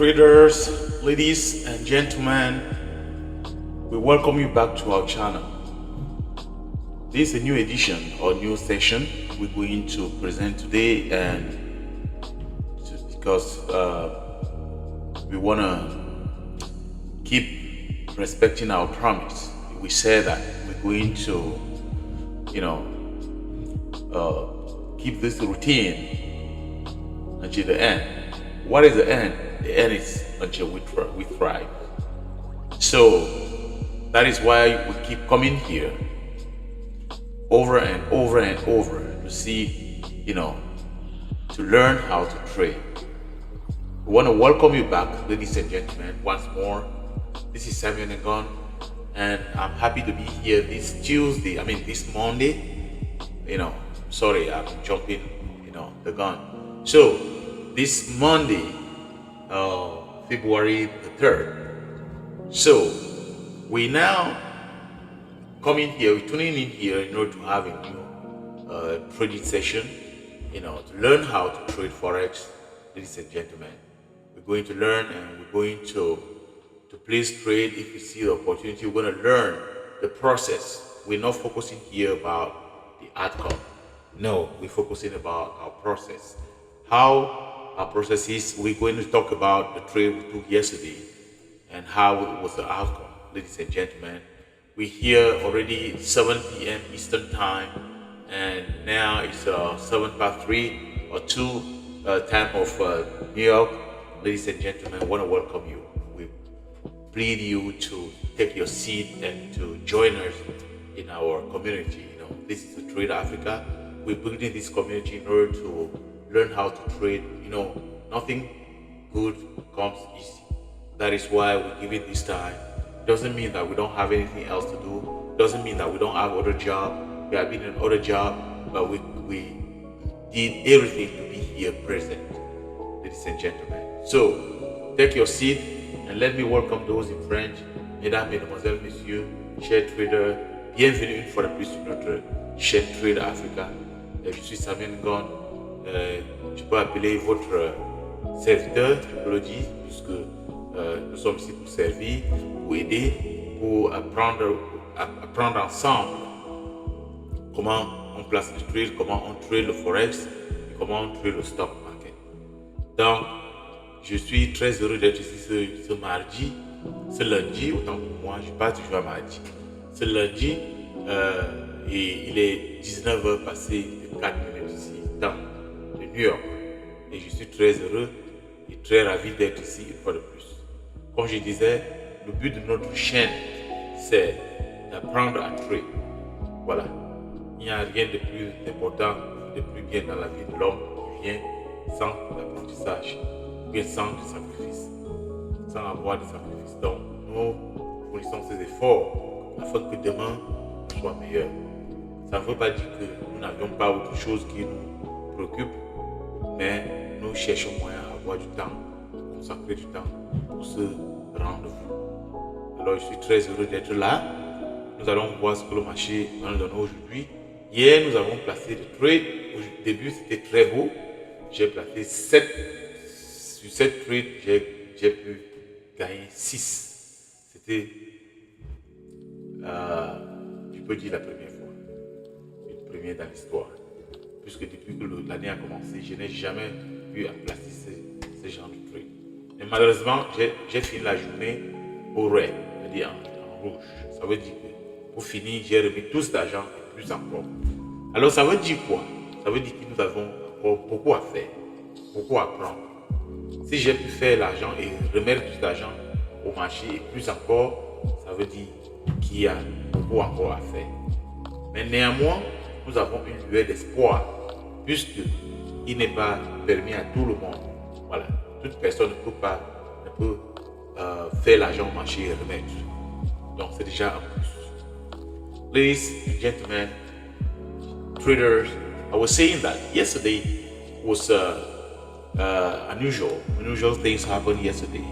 Traders, ladies and gentlemen, we welcome you back to our channel. This is a new edition or new session we're going to present today, and because we want to keep respecting our promise. We said that we're going to, keep this routine until the end. What is the end? The end is until we thrive. So that is why we keep coming here over and over and over to see, to learn how to trade. We want to welcome you back, ladies and gentlemen, once more. This is Samuel Ngon, and I'm happy to be here this this Monday. Sorry, I'm jumping, the gun. So this Monday, February the 3rd. So we now coming here, we're tuning in here in order to have a new trading session, to learn how to trade Forex, ladies and gentlemen. We're going to learn, and we're going to place trade. If you see the opportunity, we're going to learn the process. We're not focusing here about the outcome. No, we're focusing about our process. How our process is. We're going to talk about the trade we took yesterday and how it was the outcome, ladies and gentlemen. We're here already 7 p.m. Eastern time, and now it's 3 or 2 time of New York. Ladies and gentlemen, I want to welcome you. We plead you to take your seat and to join us in our community. This is the Trade Africa. We're building this community in order to learn how to trade. Nothing good comes easy. That is why we're giving this time. Doesn't mean that we don't have anything else to do. Doesn't mean that we don't have other job. We have been in other job, but we did everything to be here present, ladies and gentlemen. So take your seat and let me welcome those in French. Mesdames, Mesdemoiselles, Messieurs, chers traders, bienvenue une fois de plus sur notre chaîne Trade Africa. Je suis Samuel Ngon. Je peux appeler votre serviteur, je peux le dire, puisque nous sommes ici pour servir, pour aider, pour apprendre ensemble comment on place le trade, comment on trade le Forex et comment on trade le stock market. Donc, je suis très heureux d'être ici ce mardi, ce lundi, autant pour moi, je passe toujours à mardi. Ce lundi, et il est 19h passé de 4 minutes ici, dans de New York. Et je suis très heureux et très ravi d'être ici une fois de plus. Comme je disais, le but de notre chaîne, c'est d'apprendre à trade. Voilà. Il n'y a rien de plus important, de plus bien dans la vie de l'homme qui vient sans l'apprentissage, bien sans du sacrifice, sans avoir de sacrifice. Donc, nous fournissons ces efforts afin que demain soit meilleur. Ça ne veut pas dire que nous n'avions pas autre chose qui nous préoccupe, mais nous cherchons moyen à avoir du temps, consacrer du temps pour ce rendez-vous. Alors je suis très heureux d'être là. Nous allons voir ce que le marché va nous donner aujourd'hui. Hier, nous avons placé des trades. Au début, c'était très beau. J'ai placé 7. Sur 7 trades, j'ai pu gagner 6. C'était, je peux dire, la première fois. Une première dans l'histoire. Puisque depuis que l'année a commencé, je n'ai jamais pu placer ce genre de trade. Mais malheureusement, j'ai fini la journée au red, c'est-à-dire en rouge. Ça veut dire que pour finir, j'ai remis tout cet argent et plus encore. Alors ça veut dire quoi? Ça veut dire que nous avons encore beaucoup à faire, beaucoup à prendre. Si j'ai pu faire l'argent et remettre tout cet argent au marché et plus encore, ça veut dire qu'il y a beaucoup encore à faire. Mais néanmoins, nous avons une lueur d'espoir, puisqu'il n'est pas permis à tout le monde. Voilà, toute personne ne peut faire l'argent au marché et remettre. Donc c'est déjà un plus. Ladies and gentlemen, traders, I was saying that yesterday was unusual things happened yesterday,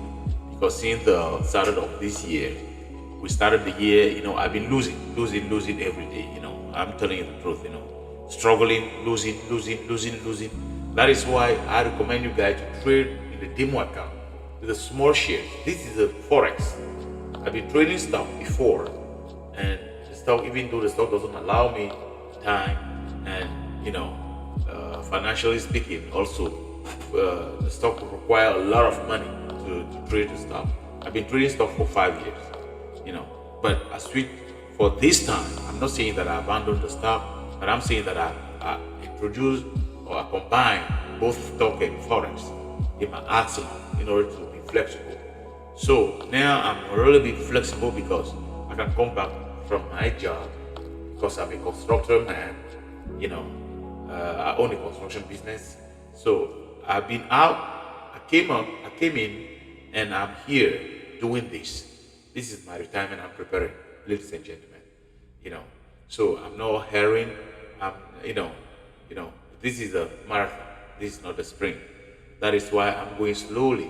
because since the start of this year, we started the year, I've been losing every day, I'm telling you the truth, struggling, losing. That is why I recommend you guys to trade in the demo account. with the small shares. This is a Forex. I've been trading stock before, and the stock, even though the stock doesn't allow me time and financially speaking, also the stock will require a lot of money to trade the stock. I've been trading stock for 5 years, but I switched for this time. I'm not saying that I abandoned the stock, but I'm saying that I introduced or I combine both stock and Forex in my arsenal in order to be flexible. So now I'm a little bit flexible because I can come back from my job because I'm a constructor man, I own a construction business. So I've been out, I came in, and I'm here doing this. This is my retirement I'm preparing, ladies and gentlemen. So I'm not hurrying. I'm, this is a marathon. This is not a sprint. That is why I'm going slowly.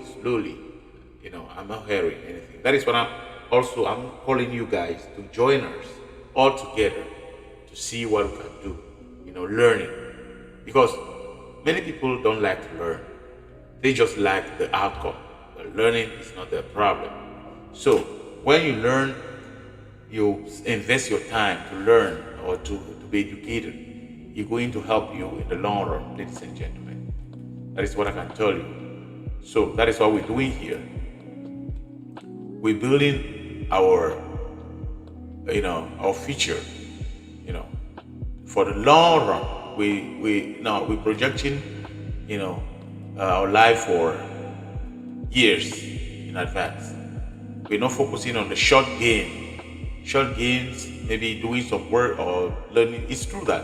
I'm not hurrying anything. That is what I'm calling you guys to join us all together to see what we can do. Learning. Because many people don't like to learn. They just like the outcome. But learning is not their problem. So when you learn, you invest your time to learn or to be educated. It's going to help you in the long run, ladies and gentlemen. That is what I can tell you. So that is what we're doing here. We're building our future, for the long run. We're projecting, our life for years in advance. We're not focusing on the short gains, maybe doing some work or learning. It's true that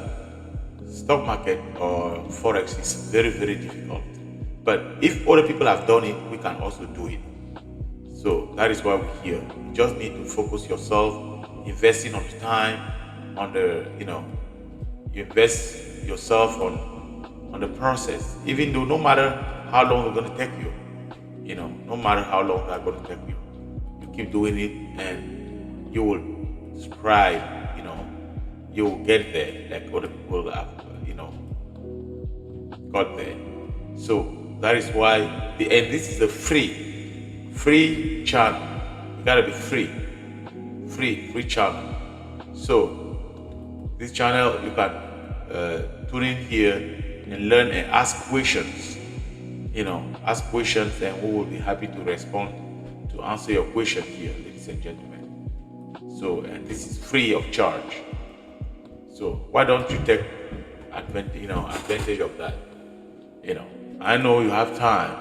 stock market or Forex is very, very difficult. But if other people have done it, we can also do it. So that is why we're here. You just need to focus yourself, investing on the time, on the, you invest yourself on the process, even though no matter how long it's going to take you, no matter how long that's going to take you, you keep doing it and you will strive, you will get there like other people have, got there. So that is why, and this is a free channel. You gotta be free channel. So this channel, you can tune in here and learn and ask questions. And we will be happy to respond to answer your question here, ladies and gentlemen. So, and this is free of charge. So why don't you take advantage of that? I know you have time.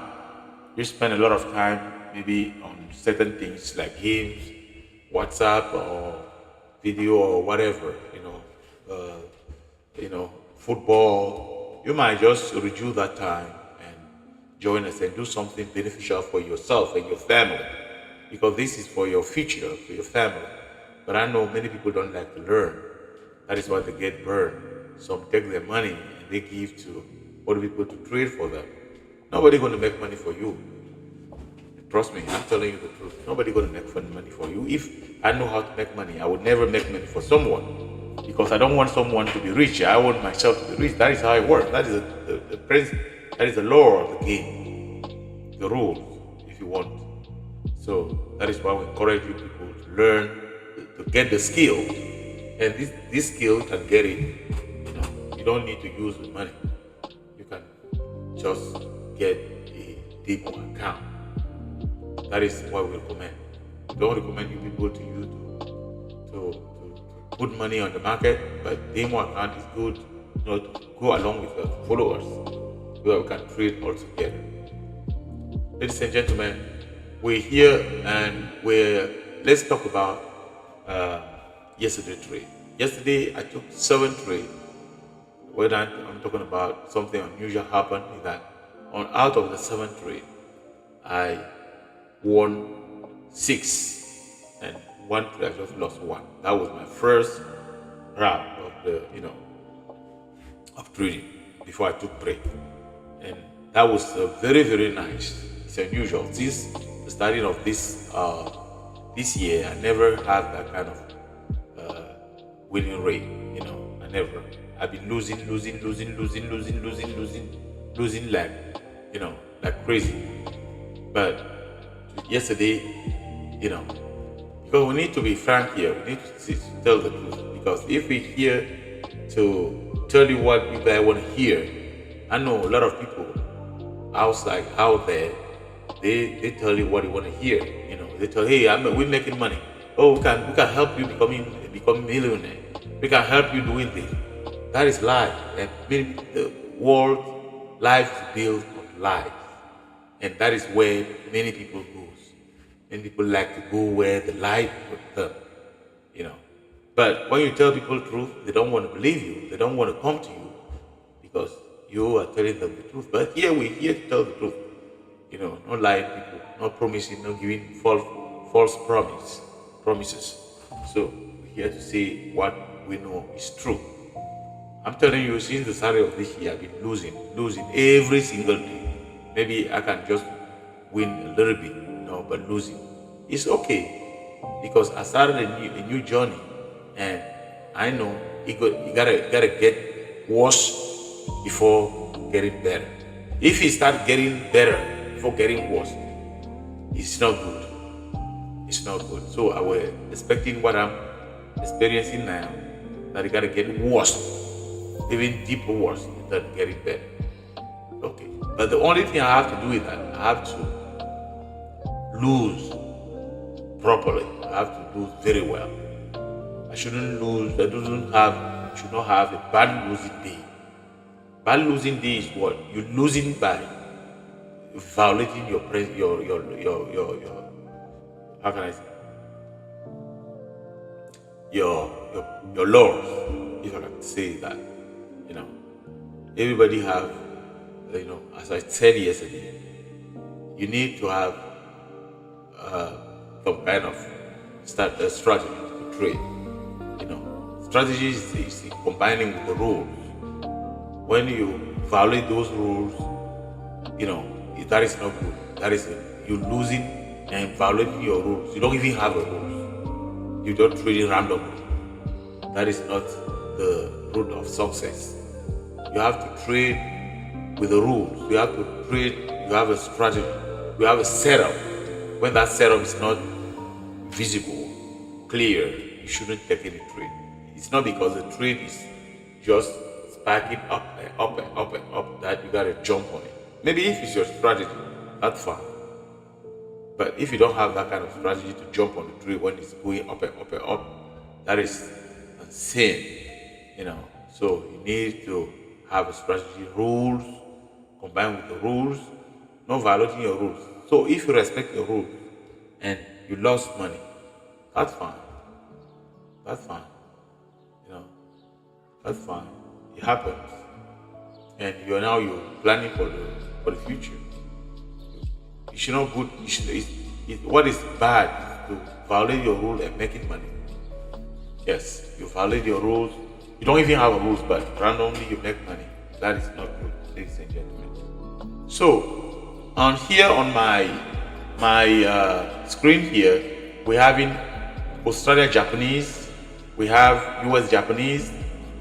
You spend a lot of time maybe on certain things like games, WhatsApp, or video, or whatever. Football. You might just reduce that time and join us and do something beneficial for yourself and your family, because this is for your future, for your family. But I know many people don't like to learn. That is why they get burned. Some take their money and they give to other people to trade for them. Nobody's going to make money for you. Trust me, I'm telling you the truth. Nobody's going to make money for you. If I know how to make money, I would never make money for someone, because I don't want someone to be rich. I want myself to be rich. That is how it works. That is the principle. That is the law of the game, the rules, if you want. So that is why we encourage you people to learn, to get the skill. And this skill, you can get it. You don't need to use the money. You can just get a demo account. That is what we recommend. We don't recommend you people to put money on the market, but demo account is good, to go along with the followers, where we can trade all together. Ladies and gentlemen, we're here and let's talk about yesterday trade. Yesterday I took 7 trades. When I'm talking about something unusual happened, is that out of the 7 trade, I won 6, and 1 trade I just lost 1. That was my first round of the of trading before I took break, and that was very, very nice. It's unusual. Since the starting of this year, I never had that kind of winning rate. I never. I've been losing like, like crazy. But yesterday, you know, because we need to be frank here. We need to tell the truth. Because if we're here to tell you what you guys want to hear, I know a lot of people out there, they tell you what you want to hear. You know, they tell, hey, we're making money. Oh, we can help you become millionaire. We can help you doing this. That is lie. And the world life is built on lies, and that is where many people lose. Many people like to go where the light put them. You know, but when you tell people the truth, they don't want to believe you. They don't want to come to you because you are telling them the truth. But here we're here to tell the truth. You know, not lying people, not promising, not giving false promises. So we're here to say what we know is true. I'm telling you, since the start of this year, I've been losing every single day. Maybe I can just win a little bit, but losing. It's okay because I started a new journey, and I know you gotta get worse before getting better. If you start getting better before getting worse, it's not good. It's not good. So I was expecting what I'm experiencing now, that it gotta get worse, even deeper worse than getting better. Okay. But the only thing I have to do is that I have to lose properly. I have to lose very well. I shouldn't lose. Should not have a bad losing day. Bad losing day is what? You're losing by violating your how can I say, your laws, if I can say that. Everybody have, as I said yesterday, you need to have some kind of strategy to trade. Strategy is combining with the rules. When you violate those rules, that is not good. That is you're losing and violating your rules. You don't even have a rules. You don't trade randomly. That is not the root of success. You have to trade with the rules. You have to trade. You have a strategy. You have a setup. When that setup is not visible, clear, you shouldn't take any trade. It's not because the trade is just spiking up and up and up and up that you gotta jump on it. Maybe if it's your strategy, that's fine. But if you don't have that kind of strategy to jump on the trade when it's going up and up and up, that is insane. So you need to have a strategy, rules, combined with the rules, not violating your rules. So if you respect your rules and you lost money, that's fine. That's fine. That's fine. It happens. And you're planning for the future. You should not put. What is bad is to violate your rules and making money. Yes, you violate your rules. You don't even have rules, but randomly you make money. That is not good, ladies and gentlemen. So, on my screen here, we're having Australia Japanese, we have US Japanese,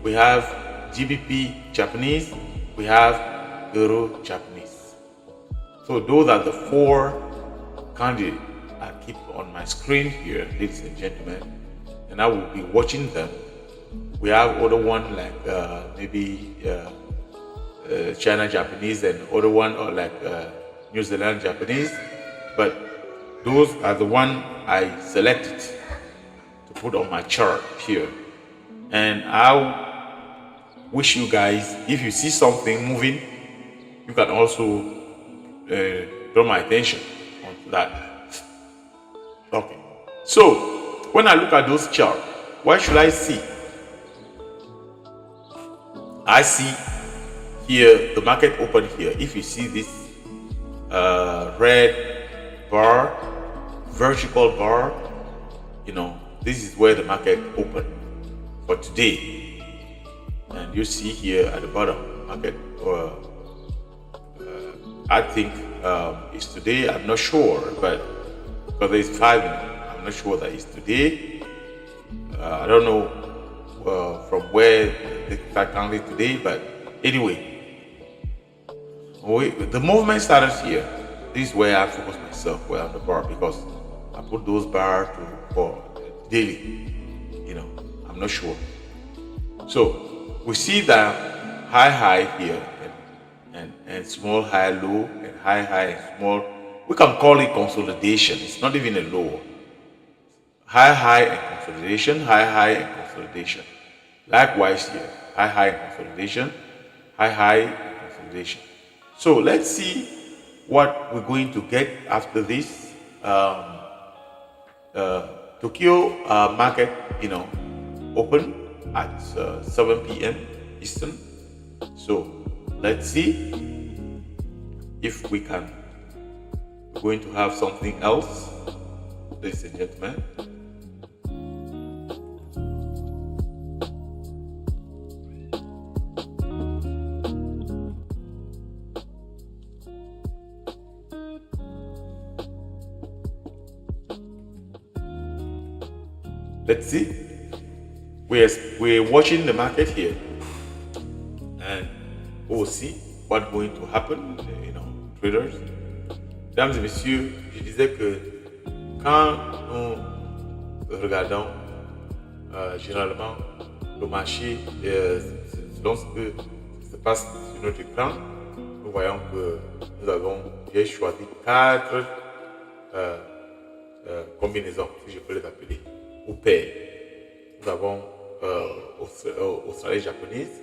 we have GBP Japanese, we have Euro Japanese. So those are the four candidates I keep on my screen here, ladies and gentlemen, and I will be watching them. We have other one like maybe China Japanese, and other one or like New Zealand Japanese, but those are the one I selected to put on my chart here. And I wish you guys, if you see something moving, you can also draw my attention onto that. Okay, so when I look at those charts, what should I see? I see here the market open here. If you see this red bar, vertical bar, this is where the market opened for today. And you see here at the bottom, market, I think it's today. I'm not sure, but because it's 5 minutes, I'm not sure that it's today. I don't know from where they start counting today, but anyway, the movement started here, this is where I focus myself, where on the bar, because I put those bar for daily. I'm not sure. So we see that high here and small high low and high and small. We can call it consolidation. It's not even a low. High and consolidation, high and consolidation. Likewise here, high and consolidation, high and consolidation. So let's see what we're going to get after this. Tokyo market, open at 7 p.m. Eastern. So let's see if we're going to have something else, ladies and gentlemen. Let's see. We're watching the market here, and we'll see what's going to happen. Traders. Mesdames et messieurs, je disais que quand nous regardons généralement le marché, selon ce que se passe sur notre écran, nous voyons que j'ai choisi 4 combinaisons, si je peux les appeler, ou paires. Nous avons Australie japonaise,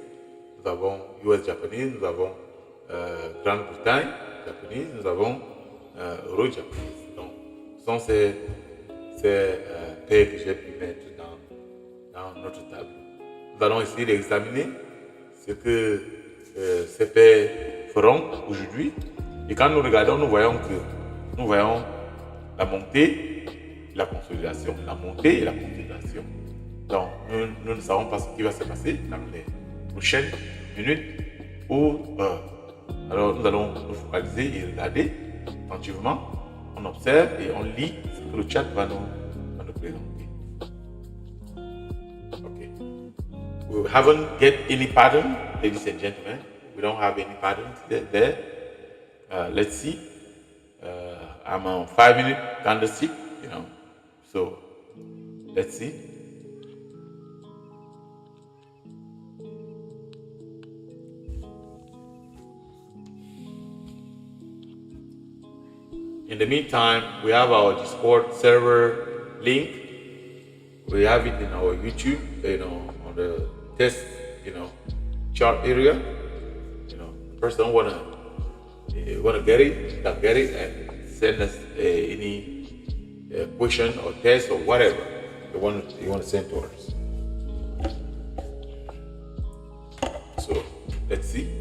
nous avons US japonaise, nous avons Grande-Bretagne japonaise, nous avons Euro japonaise. Donc, ce sont ces paires que j'ai pu mettre dans notre table. Nous allons essayer d'examiner ce que ces paires feront aujourd'hui. Et quand nous regardons, nous voyons la montée et la consolidation. La montée et la consolidation. Donc, nous ne savons pas ce qui va se passer dans les prochaines minutes ou heures. Alors, nous allons nous focaliser et regarder attentivement. On observe et on lit ce que le chat va nous présenter. Okay. We haven't get any pattern, ladies and gentlemen. We don't have any pattern there. Let's see. I'm on 5-minute candlestick, So, let's see. In the meantime, we have our Discord server link. We have it in our YouTube, on the test, chart area. The person wanna get it, can get it, and send us any question or test or whatever you want to send to us. So let's see.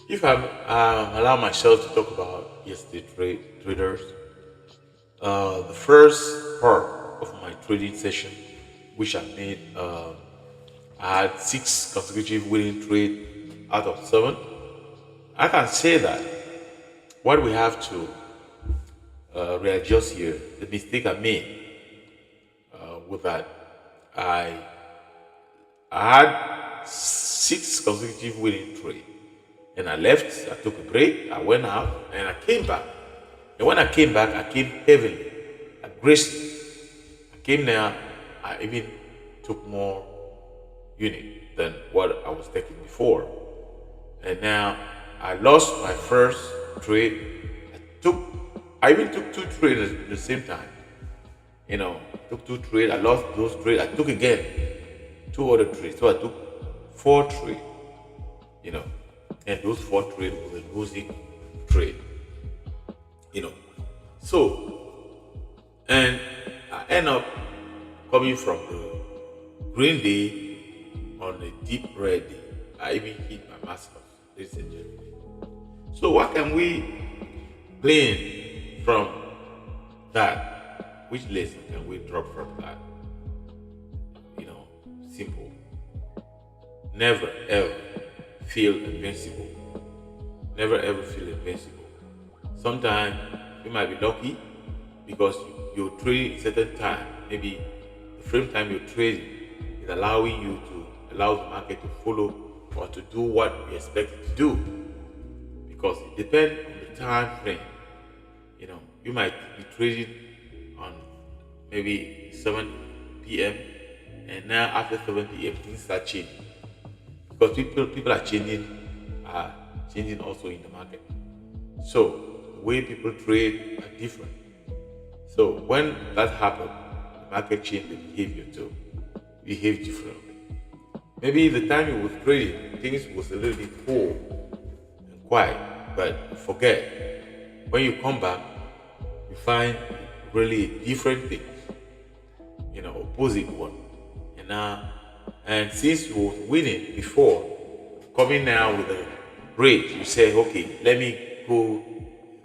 If I allow myself to talk about yesterday traders, the first part of my trading session, which I made, I had 6 consecutive winning trades out of 7. I can say that what we have to readjust here. The mistake I made with that, I had 6 consecutive winning trade, and I left. I took a break. I went out, and I came back. And when I came back, I came heavily, aggressive. I came there. I even took more unit than what I was taking before, and now I lost my first trade. I even took 2 trades at the same time. Took 2 trades. I lost those trades. I took again 2 other trades. So I took 4 trades. You know, and those 4 trades was a losing trade. You know, so and I end up coming from the green day on the deep red day. I even hit my masters, ladies and gentlemen. So what can we glean from that? Which lesson can we drop from that? Simple. Never ever feel invincible. Never ever feel invincible. Sometimes you might be lucky because you're trading a certain time. Maybe the frame time you're trading is allowing you to allow the market to follow or to do what you expect it to do. Because it depends on the time frame. You might be trading on maybe 7 p.m. and now after 7 p.m. things start changing. Because people are changing also in the market. So the way people trade are different. So when that happens, the market changes the behavior too. Behave differently. Maybe the time you were trading, things was a little bit poor and quiet, but forget. When you come back, you find really different things, opposite one. And since you were winning before, coming now with a rate, you say, okay, let me go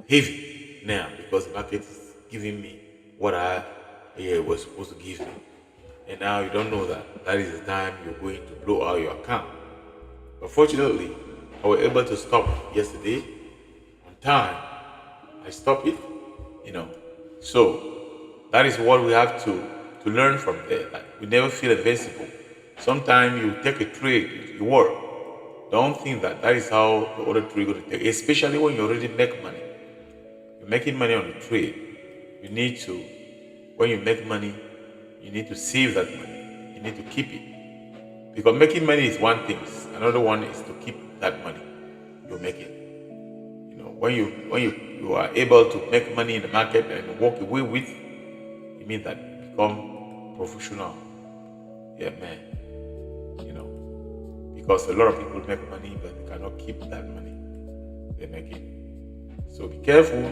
heavy now because the market is giving me what I was supposed to give me. And now you don't know that is the time you're going to blow out your account. But fortunately, I was able to stop yesterday on time. I stopped it, So that is what we have to learn from there. Like, we never feel invincible. Sometimes you take a trade, you work. Don't think that is how the other trade is going to take, especially when you already make money. You're making money on the trade. When you make money, you need to save that money. You need to keep it. Because making money is one thing. Another one is to keep that money you're making. When you are able to make money in the market and walk away with, it means that you become professional. Yeah, man. Because a lot of people make money, but they cannot keep that money they're making. So be careful.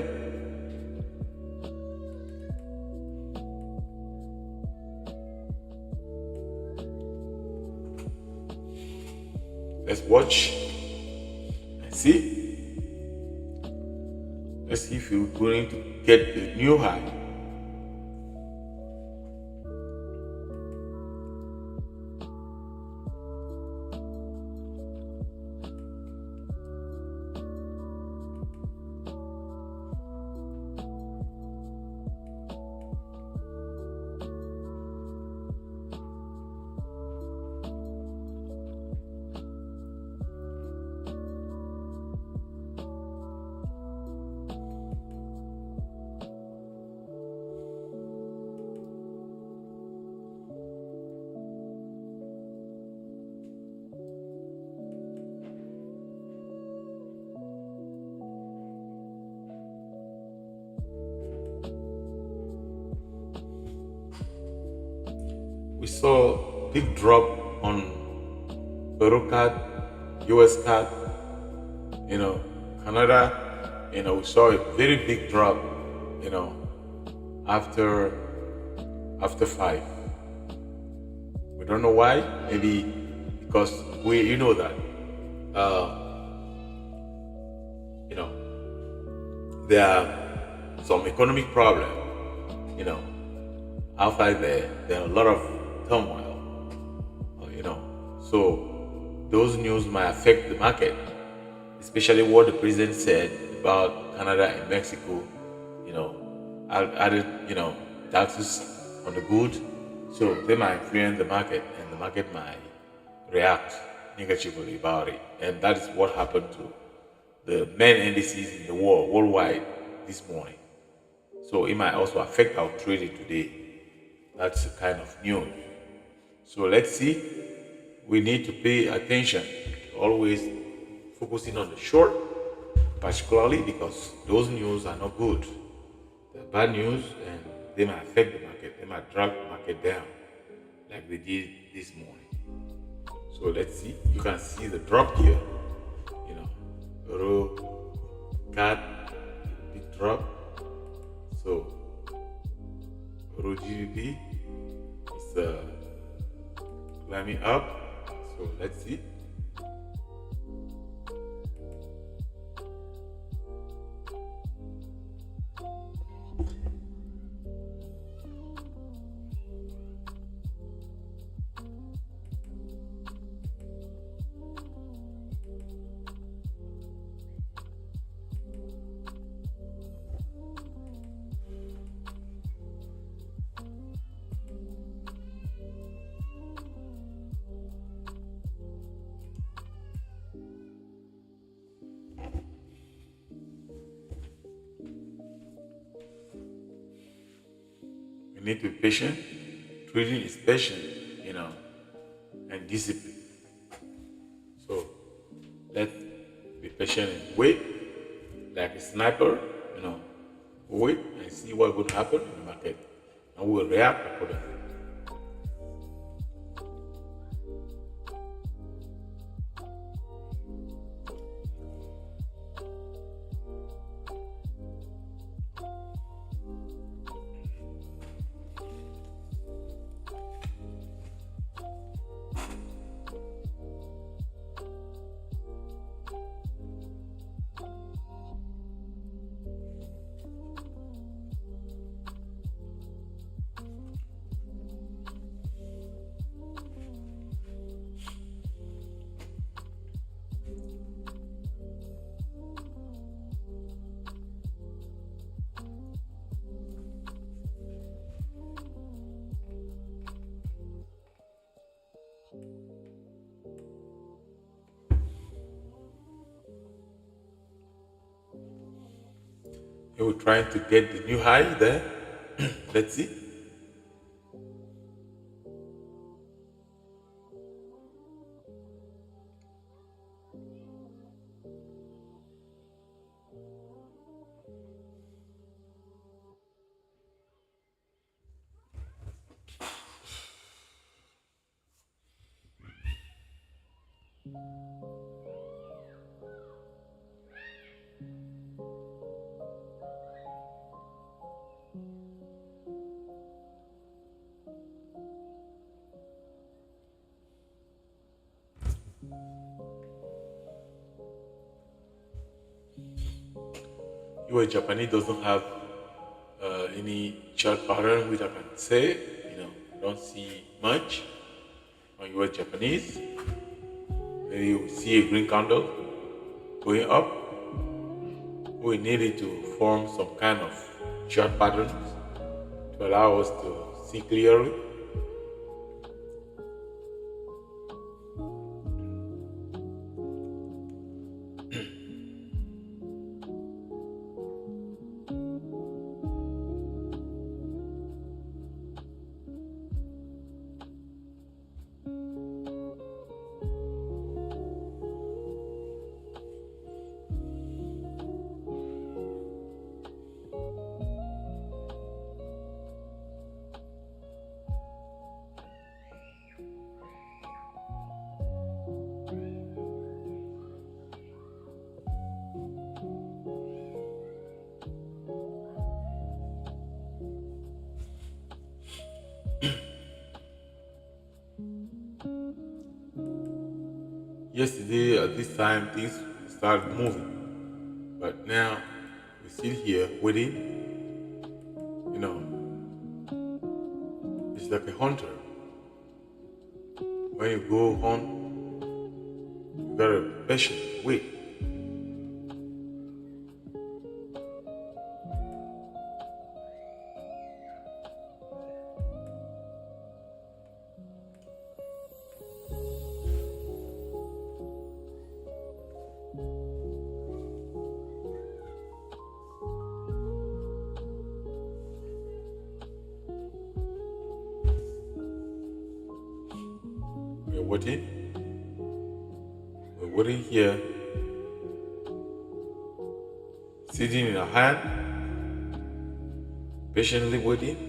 Let's watch and see. Let's see if we're going to get the new high. We saw a big drop on Peru card, US card, Canada, we saw a very big drop, after 5. We don't know why, maybe because we know that there are some economic problem, outside there are a lot of turmoil, so those news might affect the market, especially what the president said about Canada and Mexico, added, taxes on the good. So they might influence the market, and the market might react negatively about it. And that is what happened to the main indices in the world worldwide this morning. So it might also affect our trading today. That's the kind of news. So let's see. We need to pay attention to always focusing on the short, particularly because those news are not good. They're bad news and they might affect the market. They might drag the market down like they did this morning. So let's see. You can see the drop here. Euro, CAD, big drop. So Euro GBP is climbing up. So let's see. You need to be patient. Trading is patient, and discipline. So let's be patient and wait, like a sniper, wait and see what would happen in the market, and we will react accordingly. Here we're trying to get the new high there. Let's see. US Japanese doesn't have any chart pattern which I can say. Don't see much on US Japanese. Maybe we see a green candle going up. We needed to form some kind of chart patterns to allow us to see clearly. Yesterday at this time things started moving, but now we sit here waiting. It's like a hunter. When you go hunt, you gotta be patient, wait. We're waiting. We're waiting here, sitting in our hand, patiently waiting.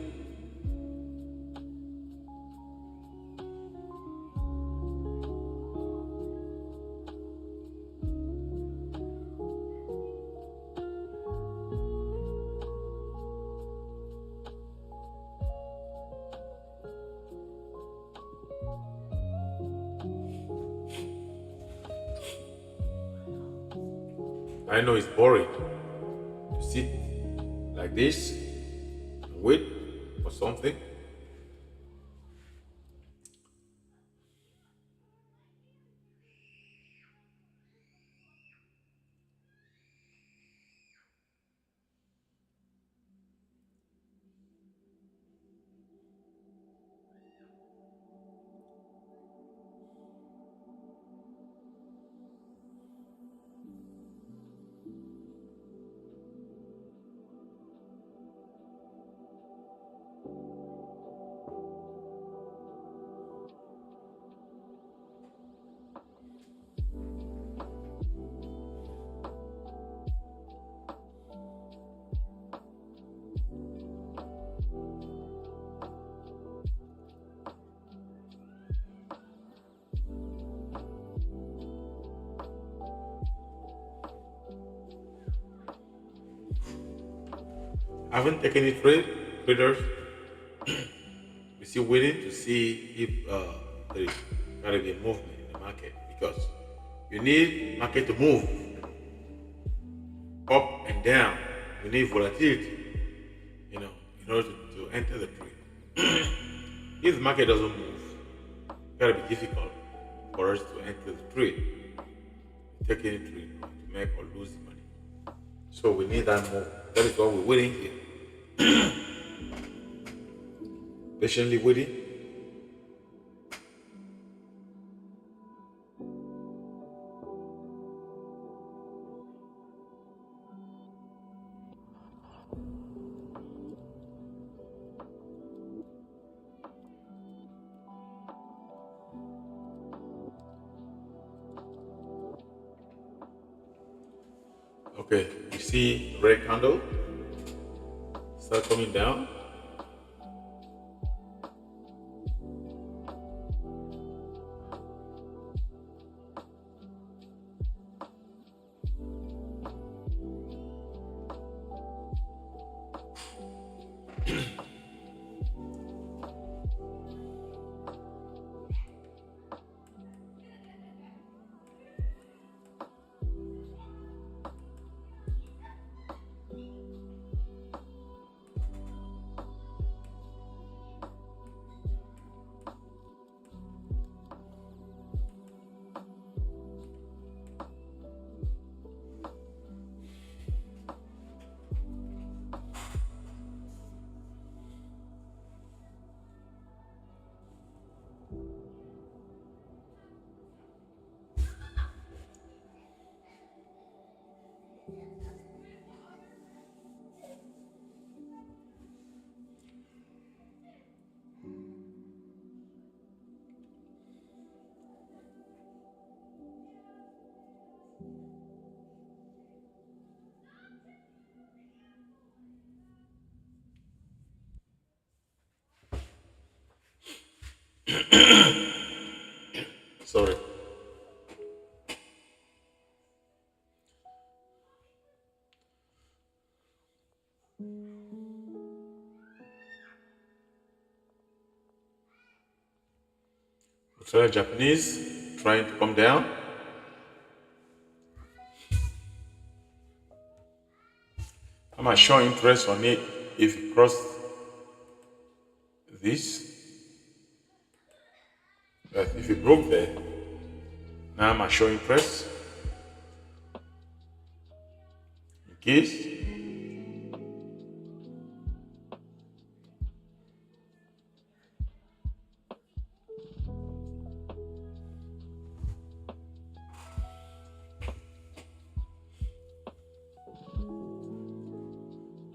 I know it's boring to sit like this and wait for something. I haven't taken any traders. We're still waiting to see if there is going to be a movement in the market, because you need market to move up and down. You need volatility, in order to enter the trade. If the market doesn't move, it's going to be difficult for us to enter the trade, take any trade to make or lose the money. So we need that move. That is why we're waiting here. Patiently waiting. Okay, you see red candle start coming down. Sorry. Australia Japanese trying to come down. I might show interest on it if it cross this. But if it broke there, now I might show interest. In case.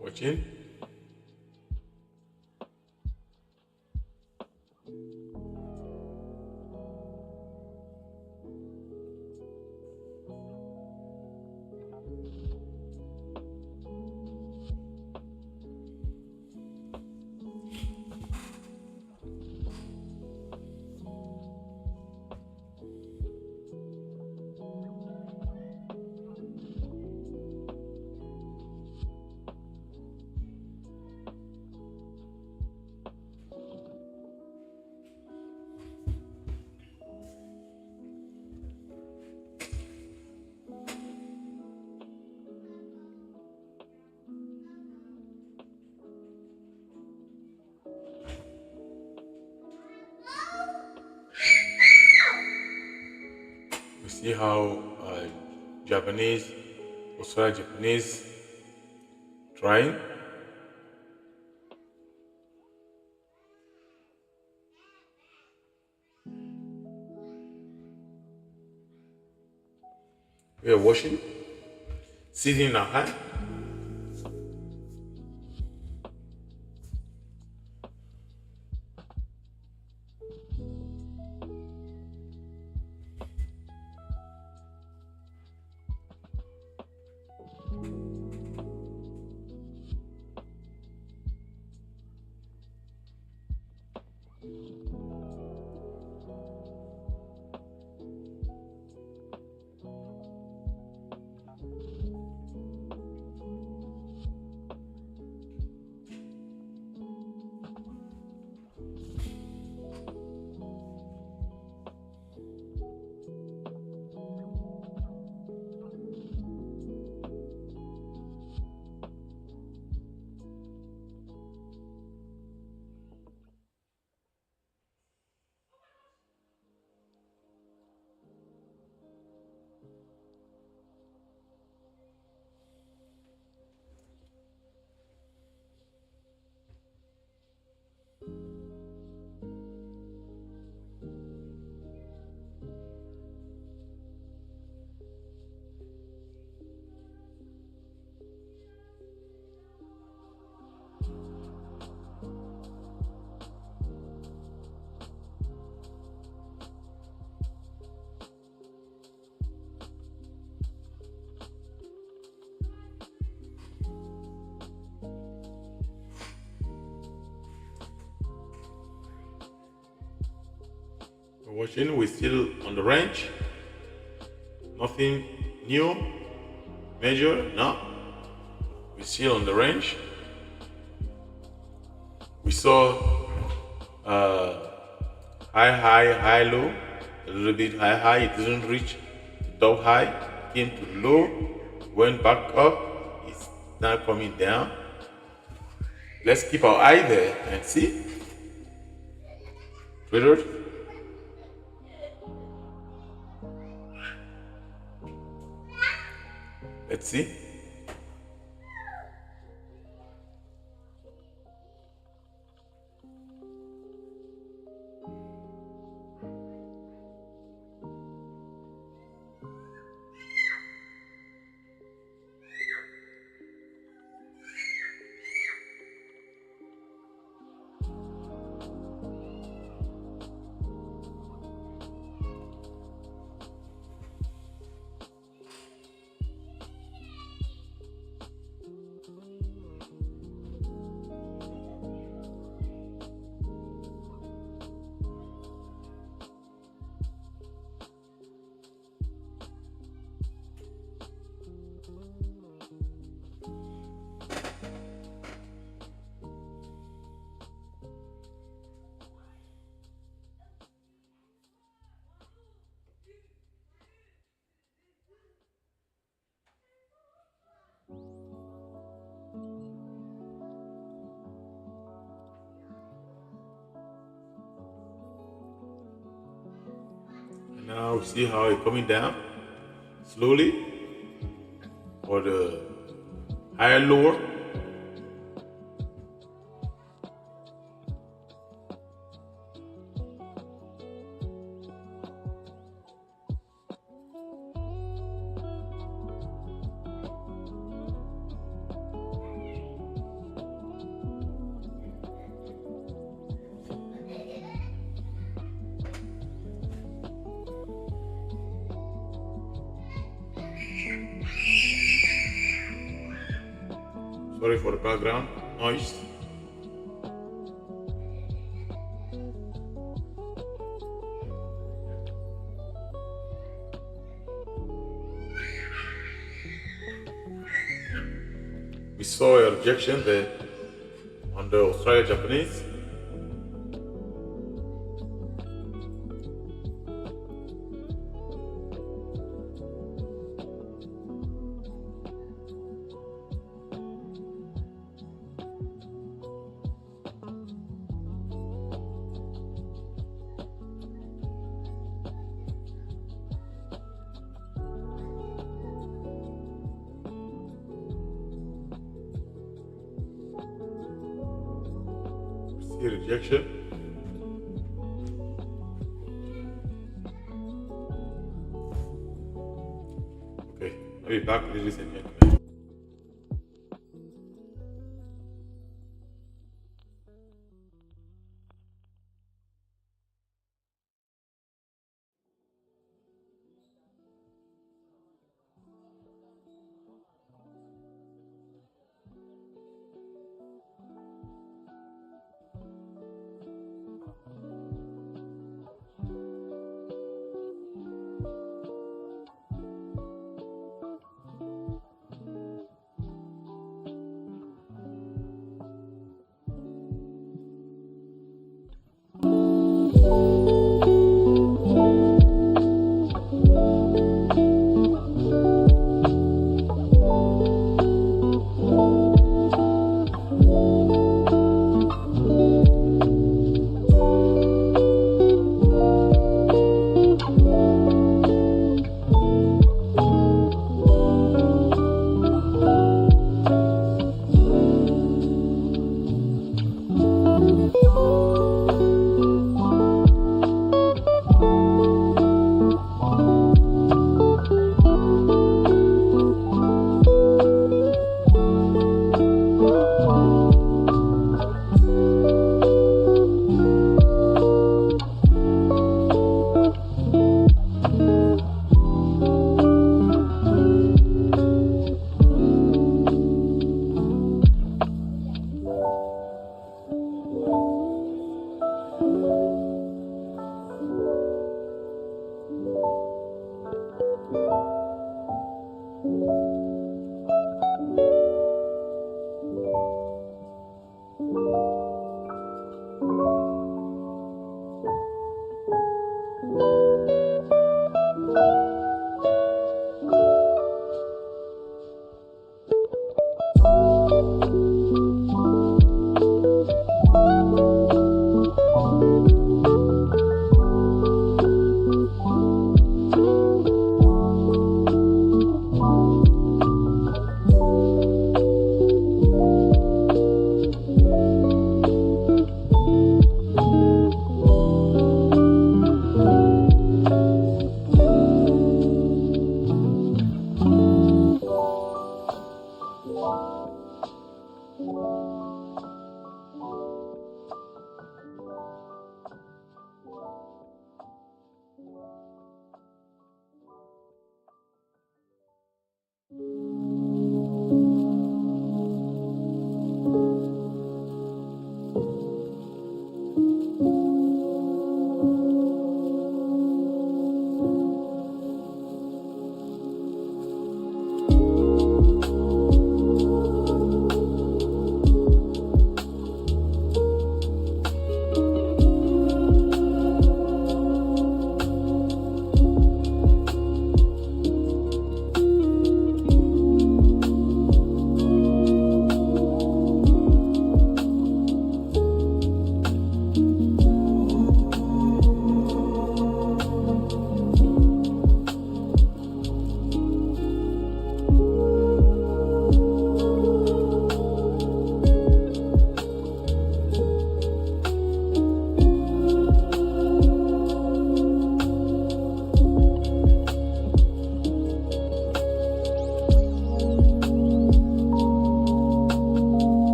Watching. see how Japanese, Australia Japanese trying. We are washing, sitting in our hand. We're watching, we're still on the range. Nothing new, major, no. We're still on the range. We saw high, low, a little bit high. It didn't reach the top high, came to low, went back up. It's now coming down. Let's keep our eye there and see. Traders. Let's see. Now we see how it's coming down slowly for the higher lower. Sorry for the background noise. We saw a rejection there on the Australia Japanese. Okay, rejection. Okay, I'll be back, ladies and gentlemen.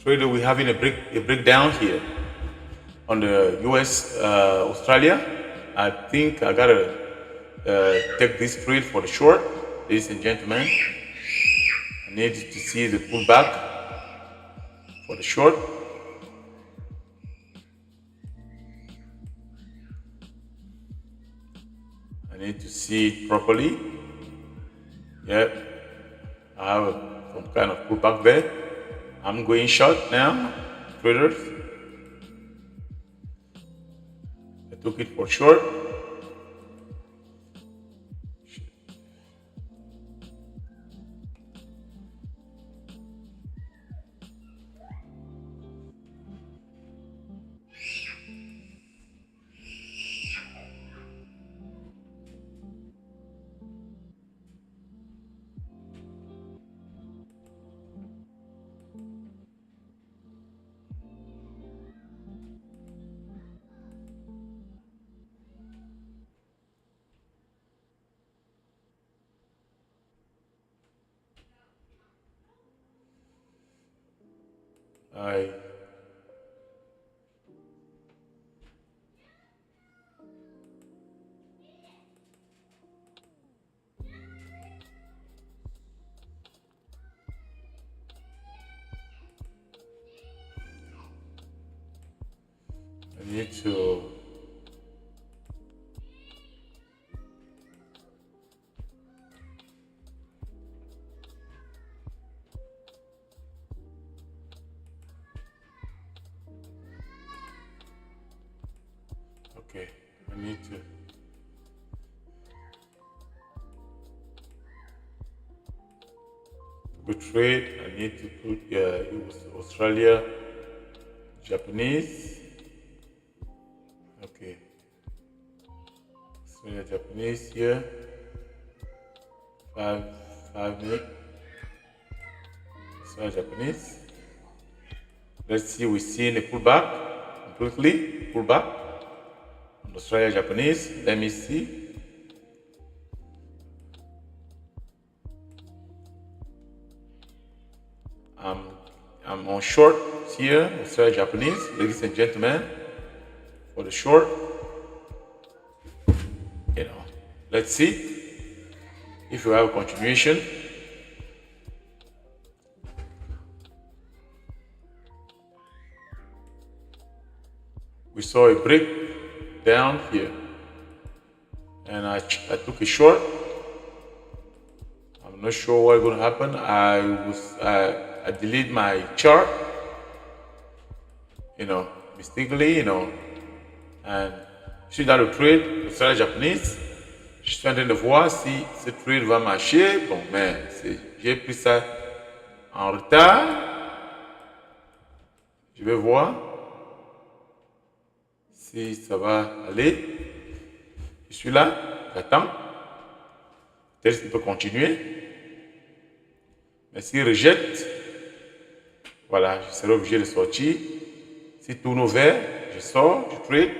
Trader, we're having a breakdown here on the US Australia. I think I gotta take this trade for the short, ladies and gentlemen. I need to see the pullback for the short. I need to see it properly. Yep, I have some kind of pullback there. I'm going short now, traders. I took it for short. I need to okay. I need to go trade. I need to put Australia, Japanese. Okay, Australia, Japanese here. 5 minutes. Australia, Japanese. Let's see. We're seeing a pullback completely. Pullback on Australia, Japanese. Let me see. I'm on short here, Australia Japanese, ladies and gentlemen, for the short. Let's see if we have a continuation. We saw a break down here, and I took a short. I'm not sure what's going to happen. I delete my chart, mistakenly, and je suis dans le trade, Australia Japanese. Je suis en train de voir si ce trade va marcher. Bon, mais j'ai pris ça en retard. Je vais voir si ça va aller. Je suis là, j'attends. Peut-être qu'il peut continuer. Mais s'il rejette, voilà, je serai obligé de sortir. S'il tourne au vert, je sors, je trade.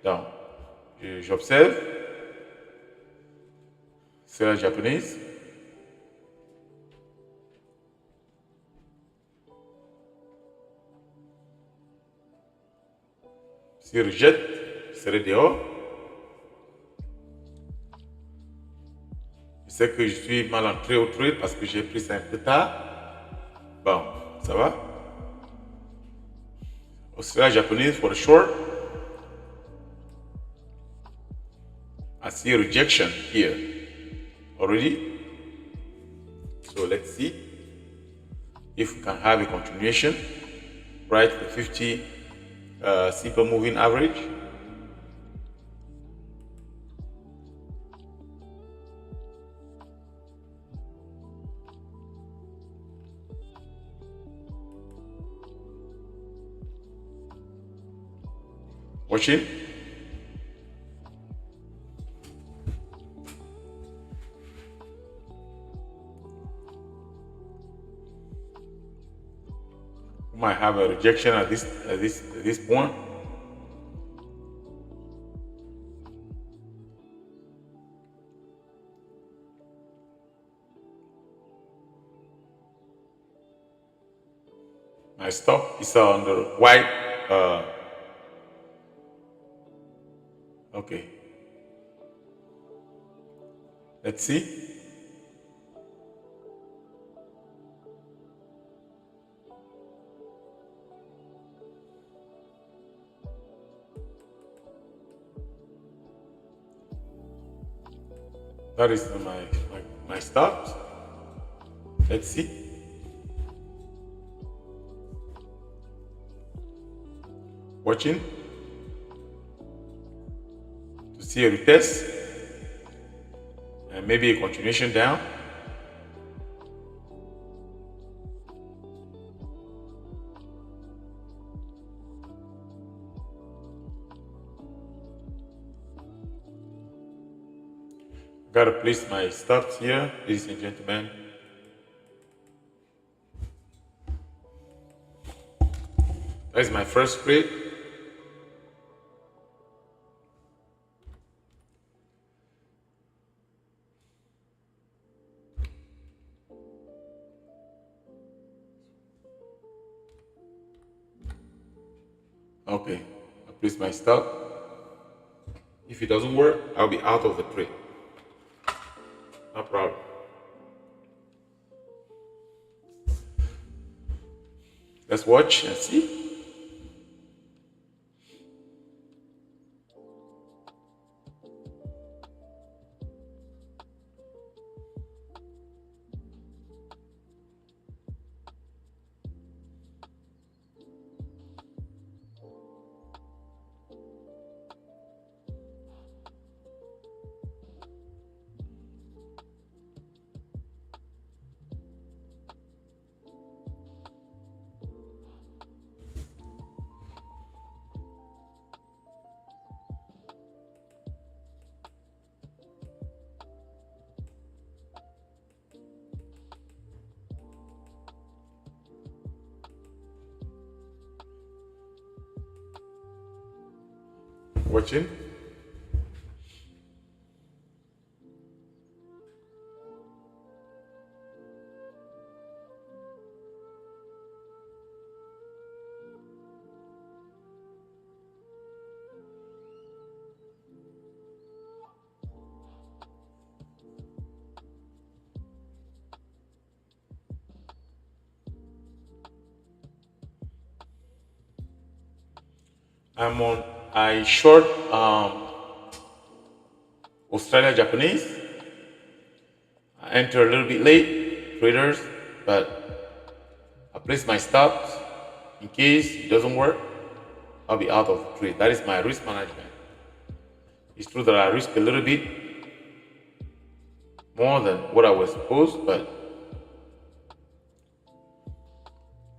Donc, j'observe. C'est la japonaise. S'il rejette, je serai dehors. Je sais que je suis mal entré au trade parce que j'ai pris ça un peu tard. Bon, ça va. Australia Japanese for the short. I see a rejection here already. So let's see if we can have a continuation. Right, the 50 simple moving average. Watching. We might have a rejection at this point. My stop is on the white. Okay. Let's see. That is my stops. Let's see. Watching to see a retest and maybe a continuation down. Gotta place my stops here, ladies and gentlemen. That is my first trade. Okay, I place my stop. If it doesn't work, I'll be out of the trade. No problem. Let's watch and see. Watching. I short Australia Japanese. I enter a little bit late, traders, but I place my stops in case it doesn't work. I'll be out of the trade. That is my risk management. It's true that I risk a little bit more than what I was supposed, but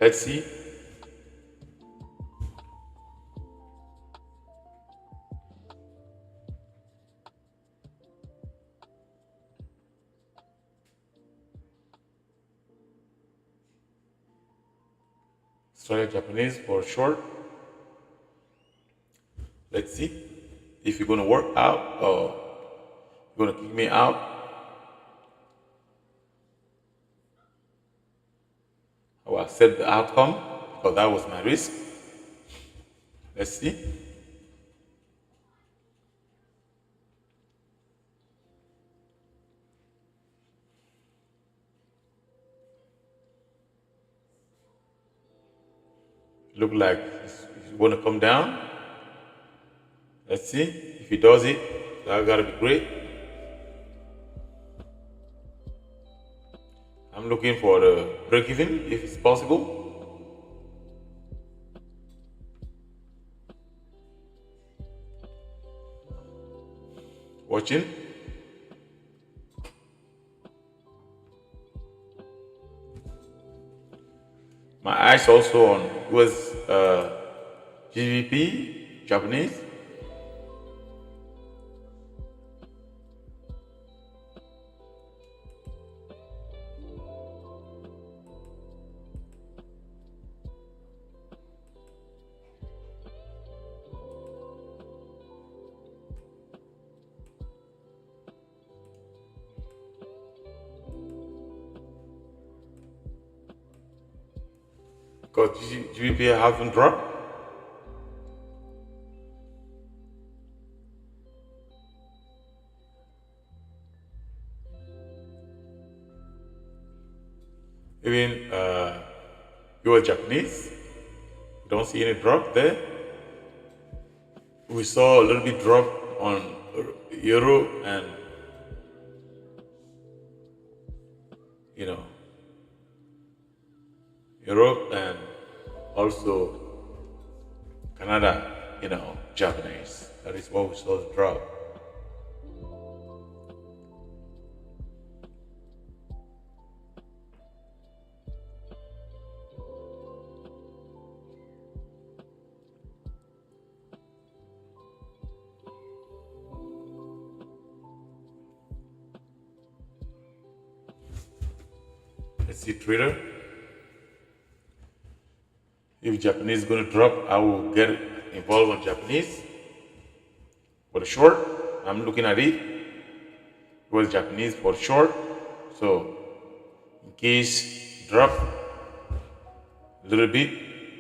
let's see. Australia Japanese for short. Let's see if you're gonna work out or you're gonna kick me out. I will accept the outcome because that was my risk. Let's see. Look like it's going to come down. Let's see if he does it. That gotta be great. I'm looking for the break even if it's possible. Watching. My eyes also on US GBP Japanese. because GBP hasn't dropped. Even US Japanese, don't see any drop there. We saw a little bit drop on Euro and Europe and also Canada, Japanese. That is what we saw the drop. Let's see Twitter. If Japanese is going to drop, I will get involved on Japanese. For the short, I'm looking at it. It was Japanese for short. So in case drop a little bit,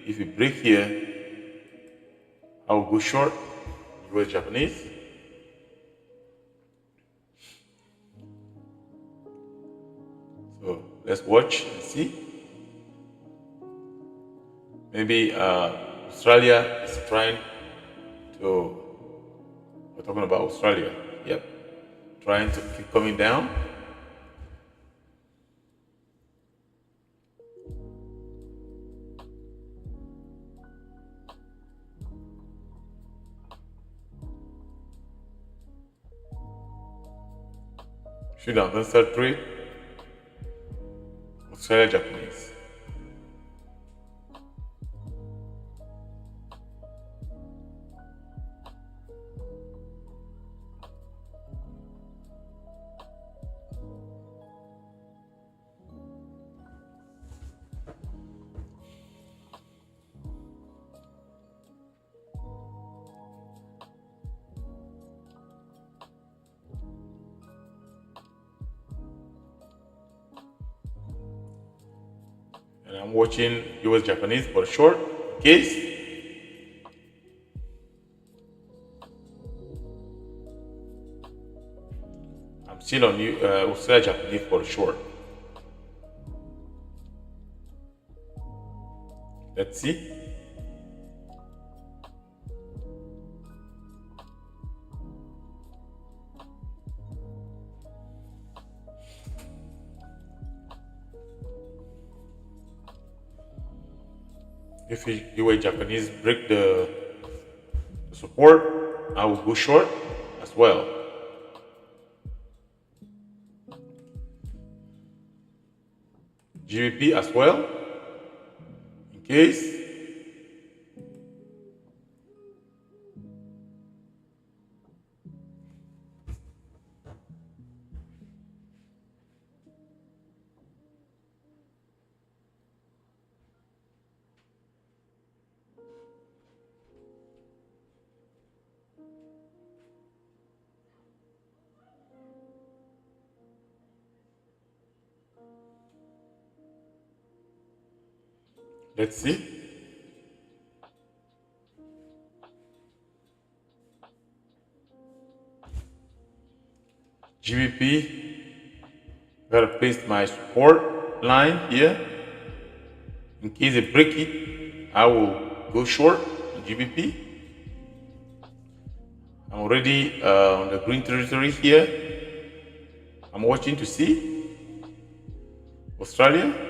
if we break here, I will go short. It was Japanese. So let's watch and see. Maybe Australia is trying to, we're talking about Australia, yep, trying to keep coming down. Should have start trade. Australia Japanese. And I'm watching US Japanese for short case. I'm still on Australia Japanese for short. Let's see. If US Japanese break the support, I will go short as well. GBP as well, in case. Let's see. GBP, gotta place my support line here. In case they break it, I will go short on GBP. I'm already on the green territory here. I'm watching to see Australia,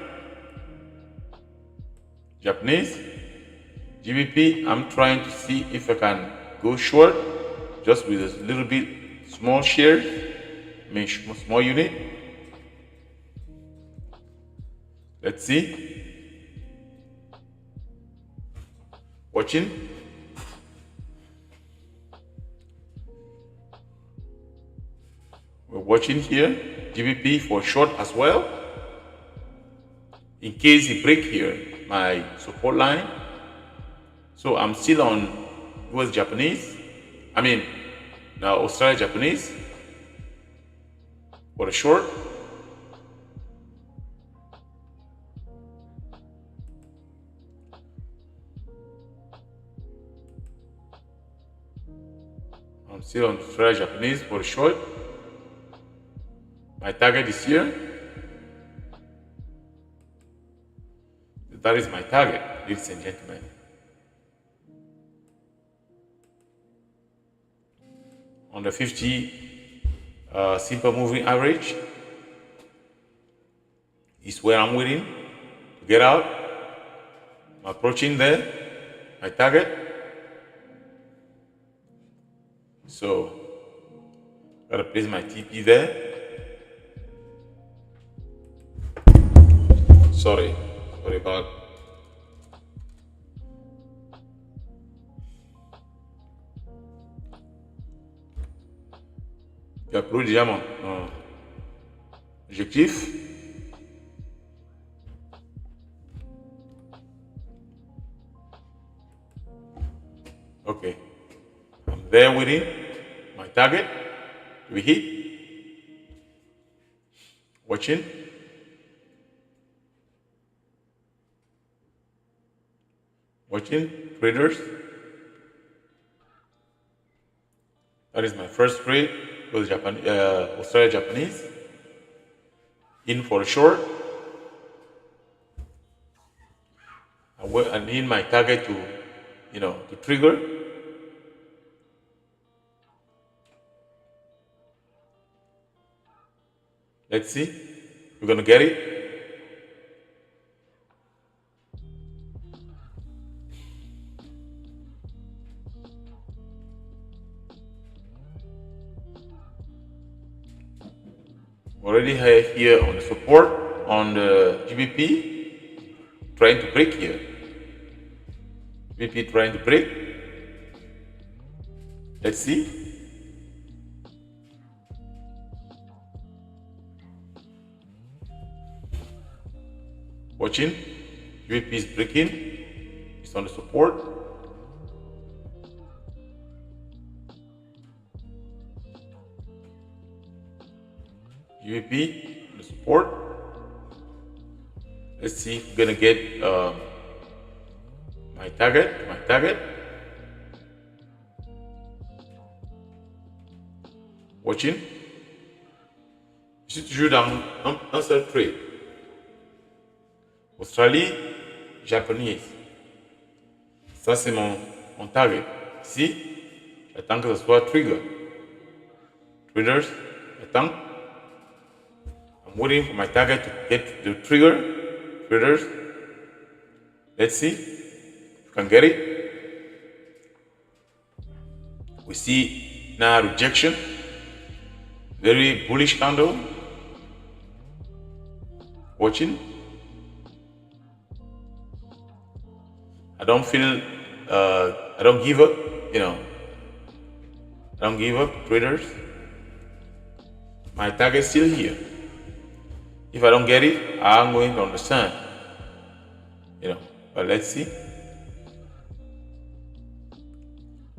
Japanese, GBP. I'm trying to see if I can go short just with a little bit small shares, small unit. Let's see. Watching. We're watching here, GBP for short as well. In case it break here, my support line. So I'm still on US Japanese. Now Australia Japanese for the short. I'm still on Australia Japanese for short. My target is here. That is my target, ladies and gentlemen. On the 50 simple moving average is where I'm waiting to get out. I'm approaching there, my target. So, gotta place my TP there. Sorry about. J'applaudis déjà mon objectif. Okay, I'm there within my target to be hit. Watching. Watching traders. That is my first trade with Australia Japanese. In for a short. I need my target to, to trigger. Let's see. We're gonna get it. Already here on the support on the GBP, trying to break here. GBP trying to break. Let's see. Watching. GBP is breaking. It's on the support. GBP, the support. Let's see if we're gonna get my target. Watching. Je suis toujours dans un seul trade. Australie, Japonais. Ça c'est mon target. Ici, j'attends que ce soit trigger. Traders, j'attends. I'm waiting for my target to get the trigger. Traders, let's see if we can get it. We see now rejection. Very bullish candle. Watching. I don't feel, I don't give up, I don't give up, traders. My target is still here. If I don't get it, I'm going to understand, but let's see.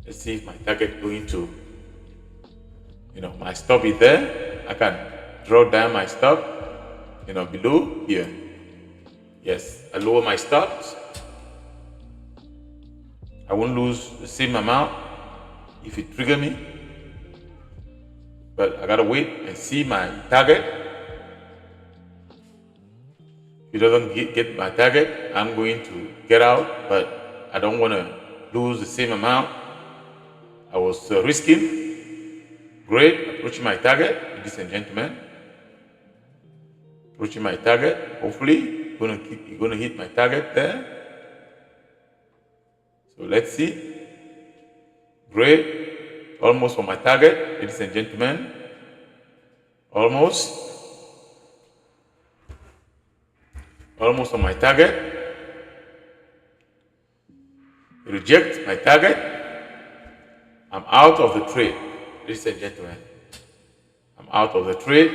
Let's see if my target is going to, my stop is there. I can draw down my stop, below here. Yes, I lower my stops. I won't lose the same amount if it triggers me, but I gotta wait and see my target. If it doesn't get my target, I'm going to get out, but I don't want to lose the same amount I was risking. Great, approaching my target, ladies and gentlemen. Approaching my target, hopefully you're gonna hit my target there. So let's see. Great. Almost on my target, ladies and gentlemen. Almost on my target. Reject my target. I'm out of the trade, ladies and gentlemen. I'm out of the trade,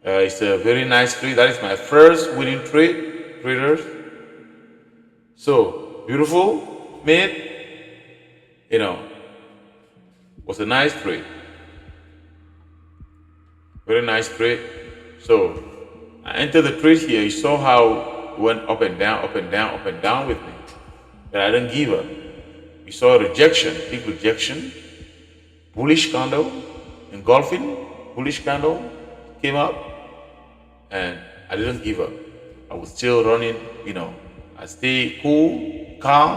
It's a very nice trade. That is my first winning trade, traders. So, beautiful, made, was a nice trade. Very nice trade. So, I entered the trade here. You saw how it went up and down with me. But I didn't give up. We we saw a rejection, big rejection, bullish candle, engulfing, bullish candle came up, and I didn't give up. I was still running, I stay cool, calm,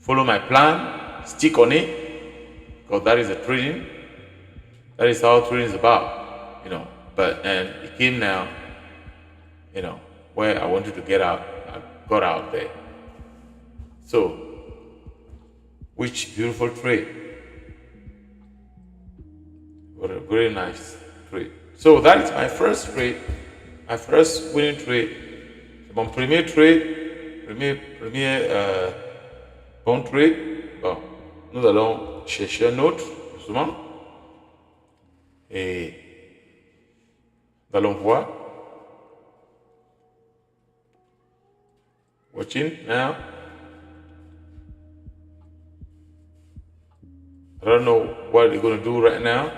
follow my plan, stick on it, because that is a trading. That is how trading is about, and it came now, where I wanted to get out. I got out there. So, which beautiful trade. What a very nice trade. So that is my first trade, my first winning trade. C'est mon premier trade, premier bon trade. Bon, nous allons chercher un autre, justement. Et nous allons voir. Watching now. I don't know what they're going to do right now,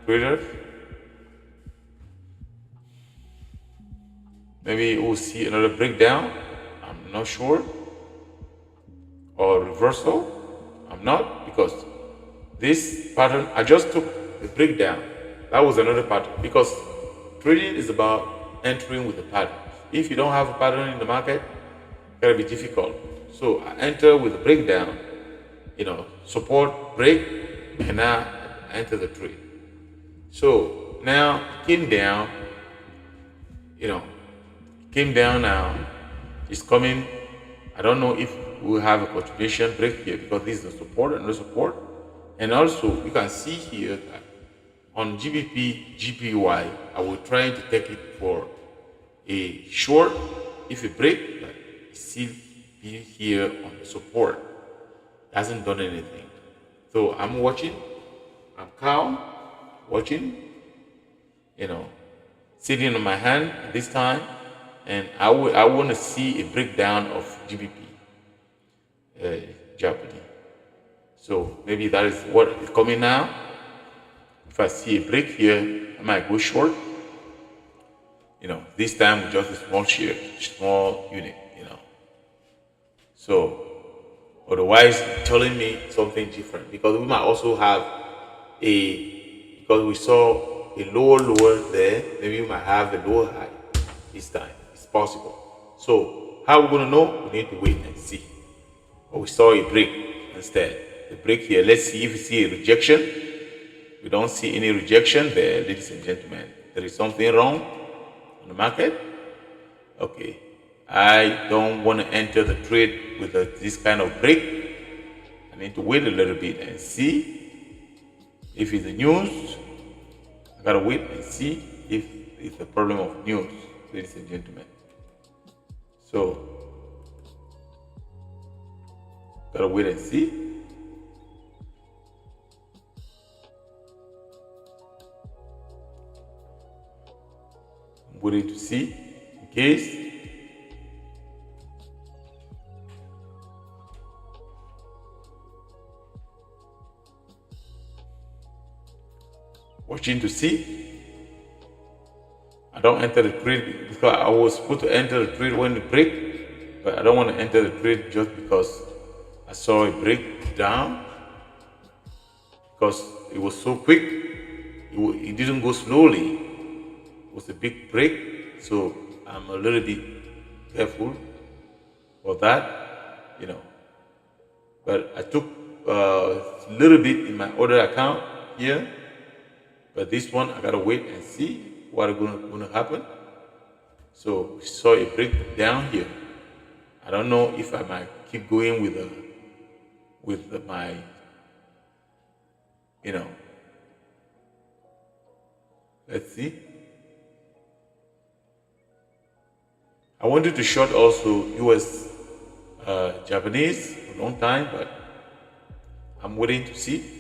traders. Maybe we'll see another breakdown. I'm not sure. Or reversal. I'm not, because this pattern, I just took the breakdown. That was another pattern, because trading is about entering with a pattern. If you don't have a pattern in the market, it's going to be difficult. So I enter with a breakdown, support, break, and now I enter the trade. So now it came down, came down now. It's coming. I don't know if we'll have a continuation break here, because this is the support and the support. And also you can see here that on GBP, JPY, I will try to take it for a short. If it break, but it's still being here on the support. It hasn't done anything. So I'm watching. I'm calm, watching. Sitting on my hand at this time, and I want to see a breakdown of GBP, Japanese. So maybe that is what is coming now. If I see a break here, I might go short. This time with just a small share, small unit. So otherwise, telling me something different, because we might also have because we saw a lower there, maybe we might have a lower high this time. It's possible. So how are we going to know? We need to wait and see. But we saw a break instead. The break here, let's see if we see a rejection. We don't see any rejection there, ladies and gentlemen. There is something wrong on the market. Okay. I don't want to enter the trade with this kind of break. I need to wait a little bit and see if it's the news. I gotta wait and see if it's a problem of news, ladies and gentlemen. So, gotta wait and see. I'm waiting to see in case. Watching to see. I don't enter the trade because I was supposed to enter the trade when it break, but I don't want to enter the trade just because I saw it break down, because it was so quick. It didn't go slowly. It was a big break, so I'm a little bit careful for that, But I took a little bit in my other account here. But this one, I gotta wait and see what is gonna happen. So we saw a break down here. I don't know if I might keep going with my, let's see. I wanted to short also US Japanese for a long time, but I'm waiting to see.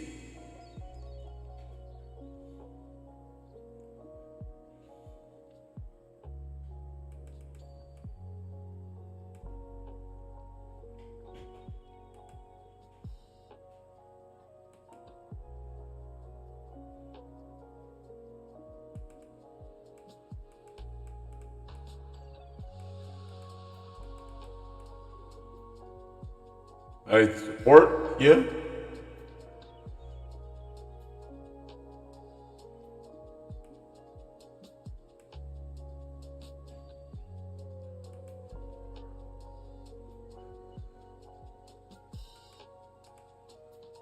There is support here.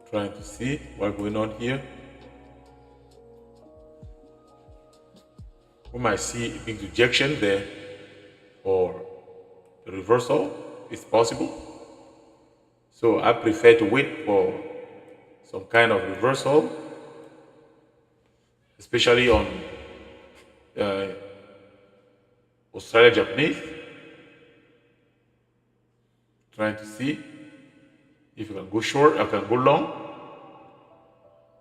Trying to see what's going on here. We might see a big rejection there for the reversal. It's possible. So I prefer to wait for some kind of reversal, especially on Australia Japanese. Trying to see if you can go short, I can go long.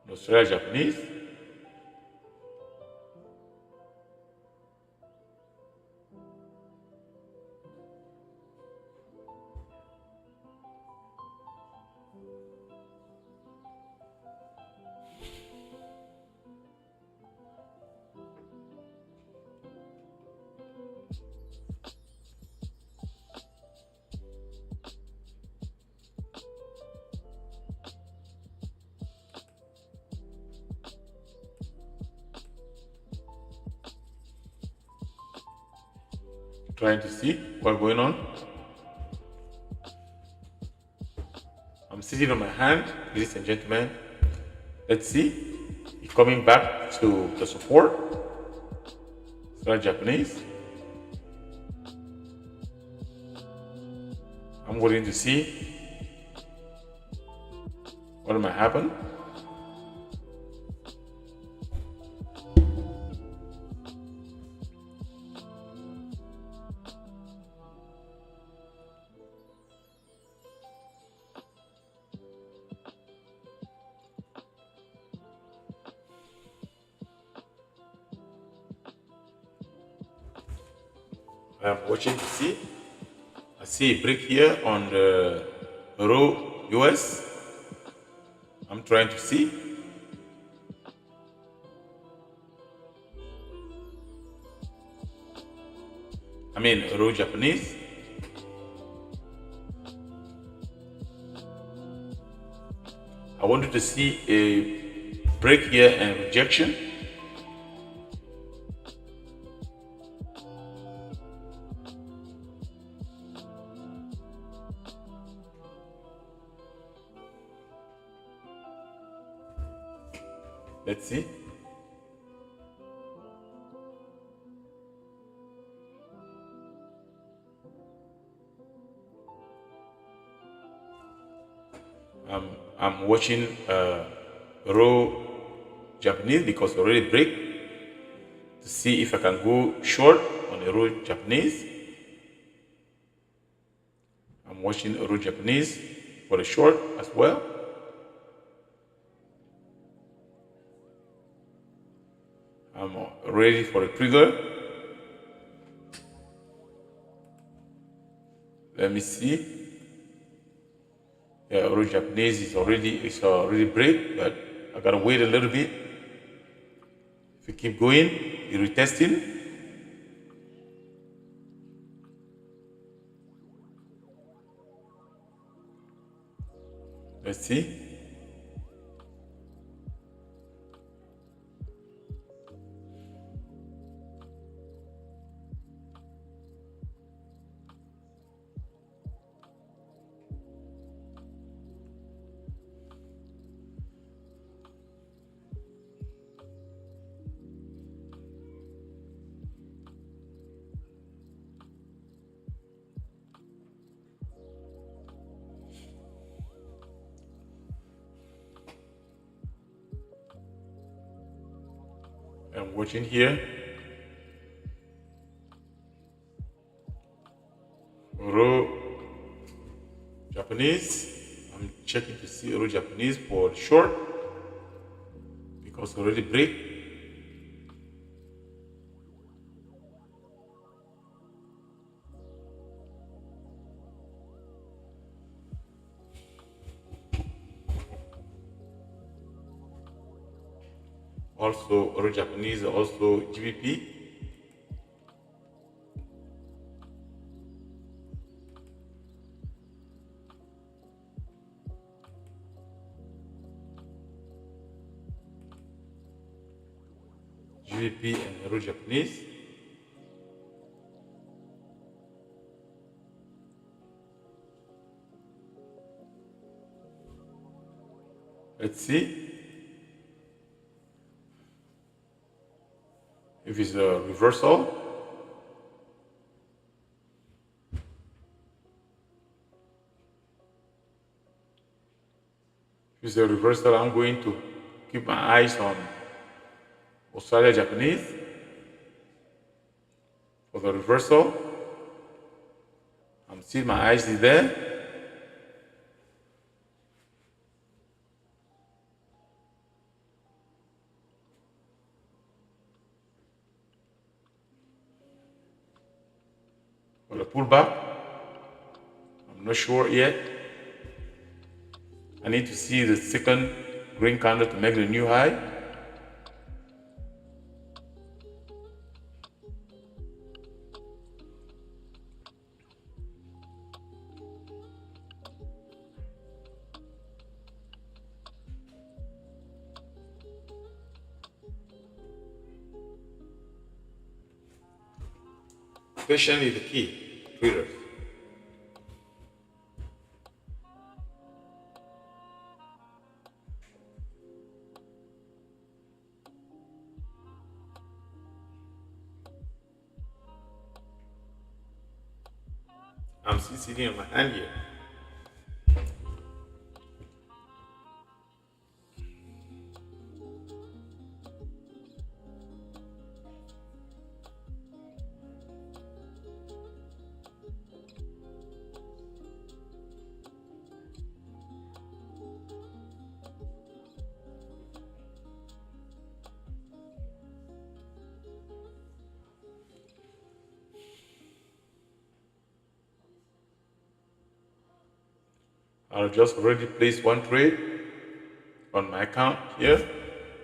Australia Japanese. Trying to see what's going on. I'm sitting on my hand, ladies and gentlemen. Let's see. It's coming back to the support. It's not Japanese. I'm waiting to see what might happen. I'm watching to see. I see a break here on the Euro US. I'm trying to see. I mean Euro Japanese. I wanted to see a break here and rejection. Let's see. I'm watching raw Japanese because already break to see if I can go short on a raw Japanese. I'm watching a raw Japanese for the short as well. I'm ready for the trigger. Let me see. Yeah, Euro Japanese is already break, but I gotta wait a little bit. If you keep going, you're retesting. Let's see. I'm watching here. Euro Japanese. I'm checking to see Euro Japanese for short because already break. Also Euro Japanese, also GBP. GBP and Euro Japanese. Let's see if it's a reversal. If it's a reversal, I'm going to keep my eyes on Australia Japanese for the reversal. I'm seeing my eyes is there. For the pullback, I'm not sure yet. I need to see the second green candle to make the new high. Patience is the key, traders. I'm still sitting on my hand here. I'll just already place one trade on my account here.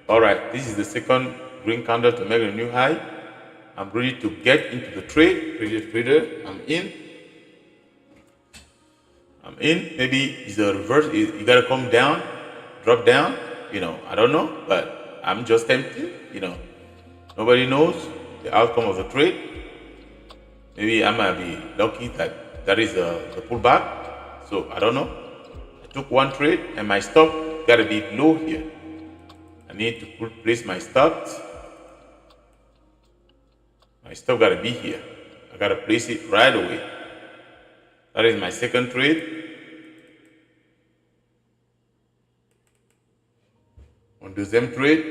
Alright, this is the second green candle to make a new high. I'm ready to get into the trade. Trader, I'm in. Maybe it's a reverse. You gotta come down, drop down. I don't know, but I'm just tempting. Nobody knows the outcome of the trade. Maybe I might be lucky that is the pullback. So I don't know. I took one trade and my stop gotta be low here. I need to place my stop. My stop gotta be here. I gotta place it right away. That is my second trade. Mon deuxième trade,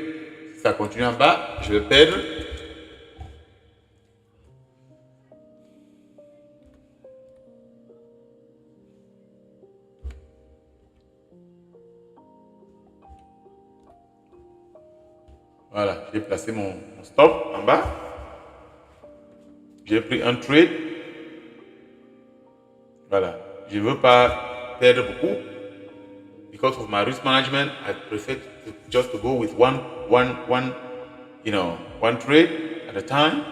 si ça continue en bas, je vais perdre. Voilà, j'ai placé mon stop en bas. J'ai pris un trade. Voilà, je ne veux pas perdre beaucoup. Because of my risk management, I prefer just to go with one trade at a time.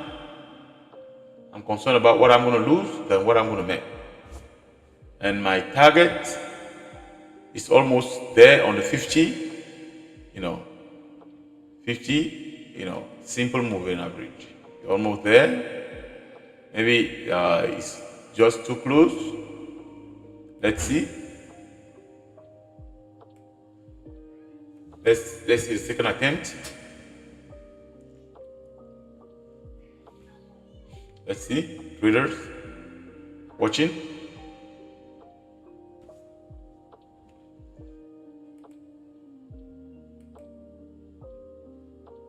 I'm concerned about what I'm going to lose than what I'm going to make. And my target is almost there on the 50. 50, simple moving average. Almost there. Maybe it's just too close. Let's see. Let's see the second attempt. Let's see, traders watching.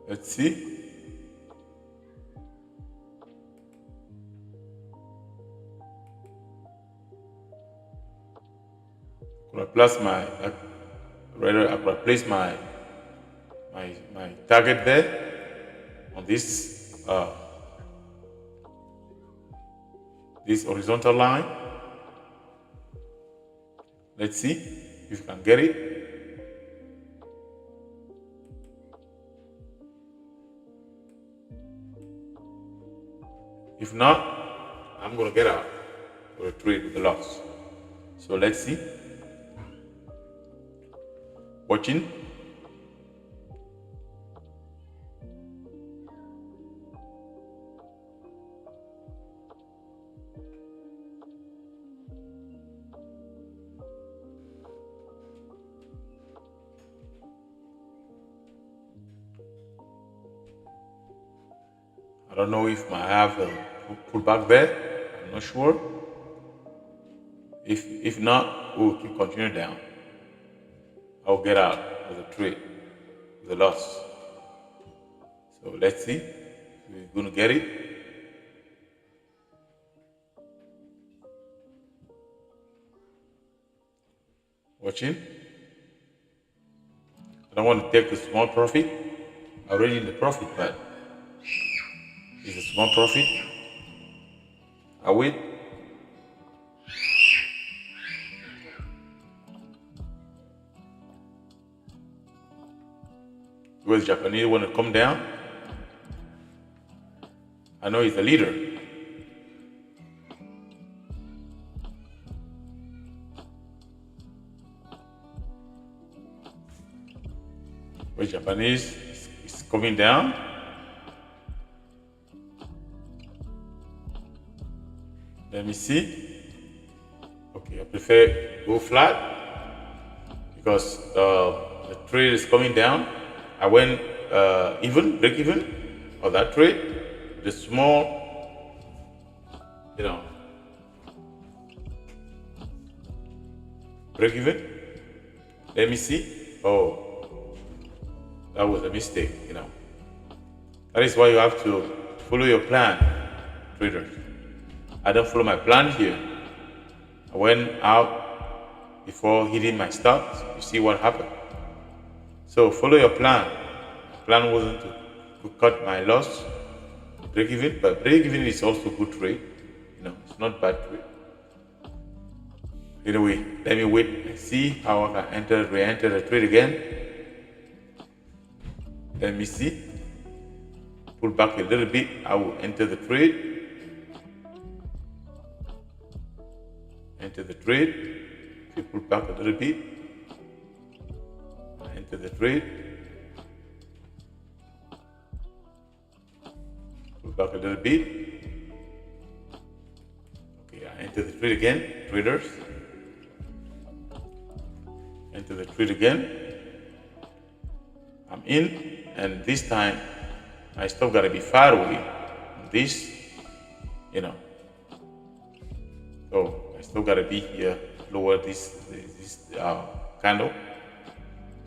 Let's see. I'm gonna place my target there on this this horizontal line. Let's see if you can get it. If not, I'm gonna get out for a trade with a loss. So let's see. Watching. don't know if I have a pullback there. I'm not sure. If not, we'll keep continuing down. I'll get out of the trade, the loss. So let's see if we're going to get it. Watching. I don't want to take a small profit. Already in the profit, but it's a small profit. I wait. US Japanese want to come down. I know he's a leader. US Japanese is coming down. Let me see. Okay, I prefer go flat because the trade is coming down. I went break even on that trade. The small, break even. Let me see. Oh, that was a mistake, That is why you have to follow your plan, traders. I don't follow my plan here. I went out before hitting my stops. You see what happened. So follow your plan. The plan wasn't to cut my loss, break even, but break even is also good trade. It's not bad trade. Anyway, let me wait and see how I can re-enter the trade again. Let me see. Pull back a little bit. I will enter the trade. Enter the trade. If you pull back a little bit, enter the trade. Pull back a little bit. Okay, I enter the trade again, traders. Enter the trade again. I'm in, and this time my stop gotta be far away. This, So I still gotta be here, lower this candle,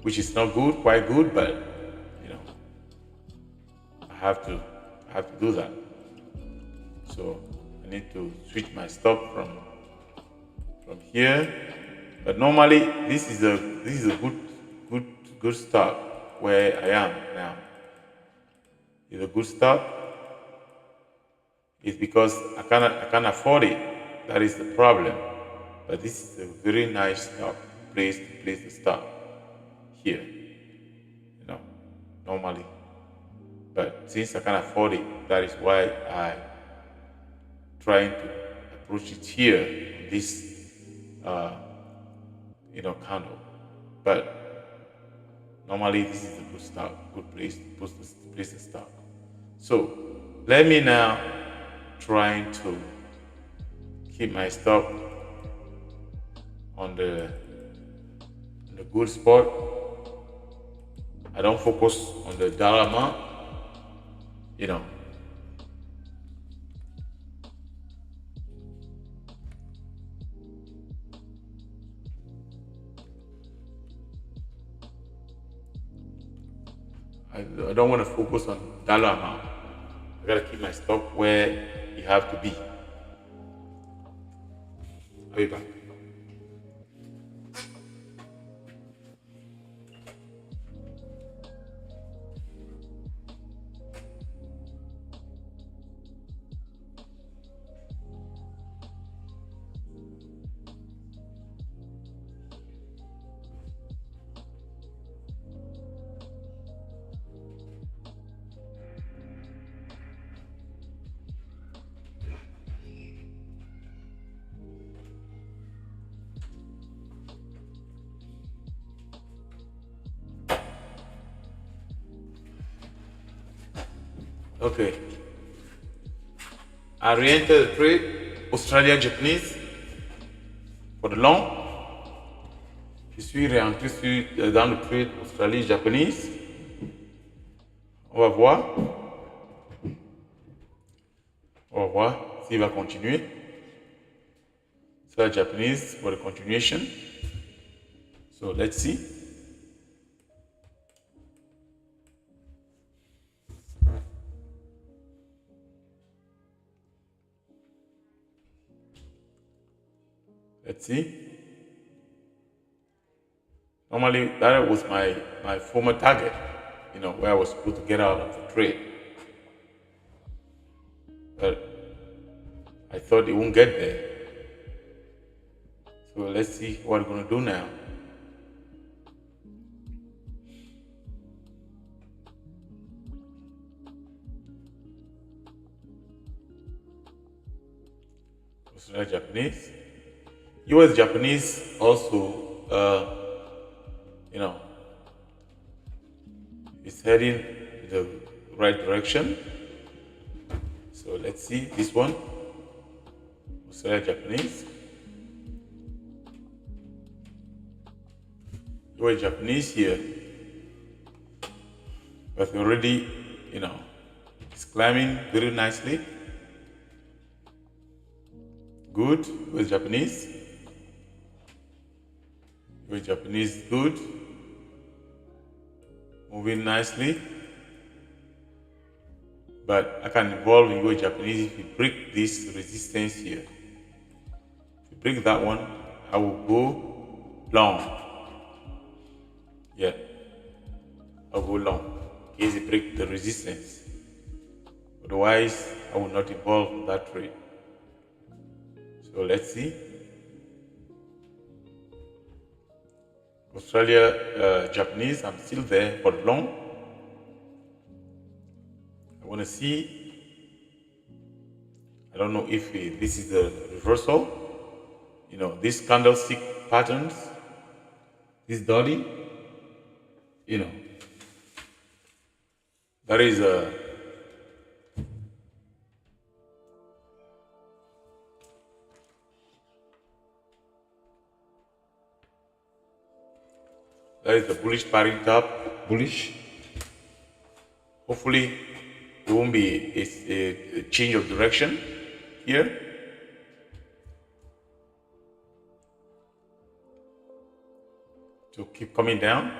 which is not good, quite good, but I have to do that. So I need to switch my stop from here. But normally this is a good start where I am now. It's a good start. It's because I can't afford it. That is the problem. But this is a very nice stop place to place the stop here. Normally. But since I can't afford it, that is why I trying to approach it here, this candle. But normally this is a good start, good place to place the stop. So let me now trying to keep my stop on the good spot. I don't focus on the dollar amount, I don't want to focus on dollar amount. I gotta keep my stop where you have to be. I'll be back. Okay. I re-enter the trade, Australia Japanese, for the long. Je suis réentré dans le trade Australie Japanese. On va voir. On va voir s'il va continuer. C'est la Japanese for the continuation. So let's see. Let's see. Normally that was my former target, where I was supposed to get out of the trade. But I thought it won't get there. So let's see what we're going to do now. Australia Japanese. US Japanese also, is heading in the right direction. So let's see this one. Australia Japanese. US Japanese here. But already, it's climbing very nicely. Good with Japanese. With Japanese, good. Moving nicely. But I can evolve in US Japanese if you break this resistance here. If you break that one, I will go long. Yeah, I'll go long in case it break the resistance. Otherwise, I will not evolve in that trade. So let's see. Australia, Japanese, I'm still there for long. I want to see. I don't know if this is the reversal. These candlestick patterns, this dotty, that is the bullish pattern top, bullish. Hopefully, there won't be a change of direction here. To keep coming down.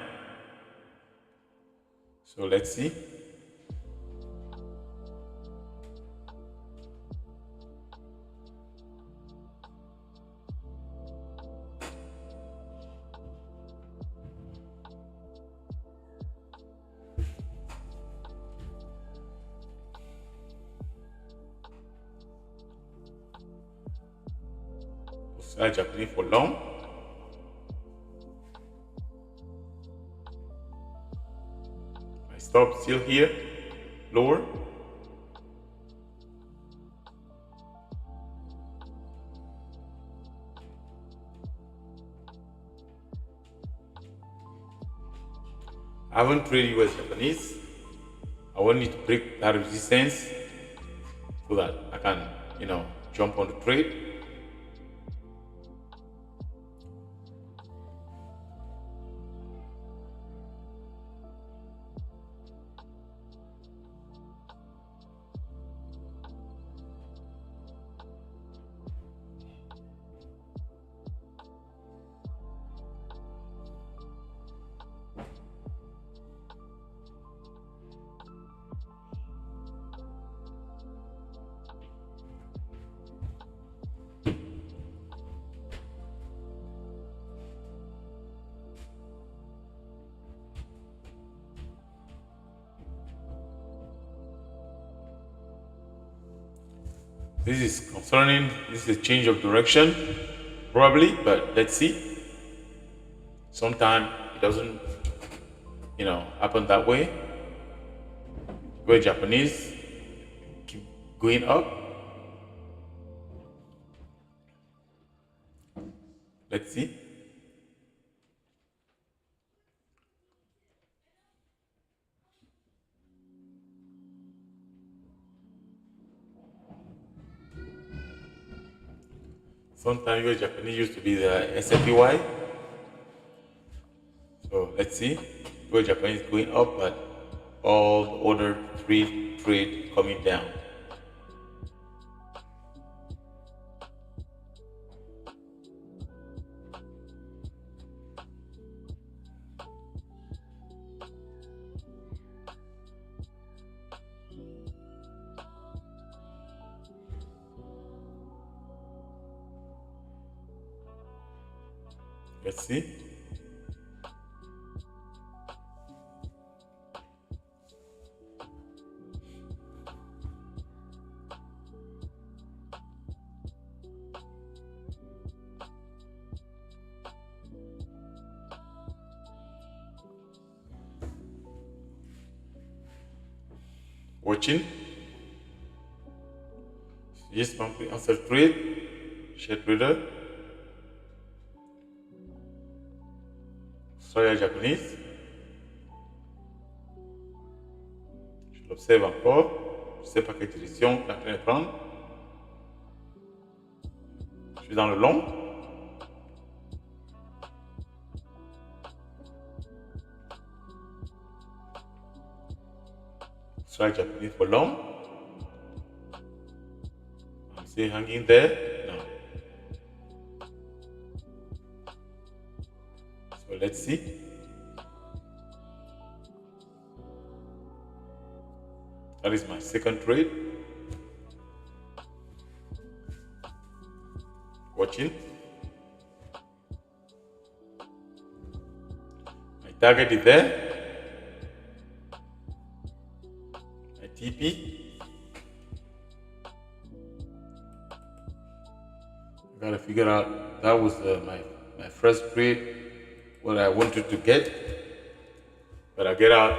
So let's see. Japanese for long. I stop still here, lower. I haven't traded US Japanese. I want it to break that resistance so that I can, jump on the trade. This is concerning. This is a change of direction, probably, but let's see. Sometimes it doesn't, happen that way. Where Japanese keep going up. Let's see. Sometimes US Japanese used to be the SPY. So let's see. US Japanese going up, but all the other trade coming down. Let's see. Watching. Just pumping answer trade. Share trader. Australia Japanese. Je l'observe encore. Je ne sais pas quelle direction il est en train de prendre. Je suis dans le long. Australia Japanese for long. I'm still hanging there. No. So let's see. That is my second trade. Watching. My target is there. My TP. I gotta figure out, that was my first trade, what I wanted to get, but I get out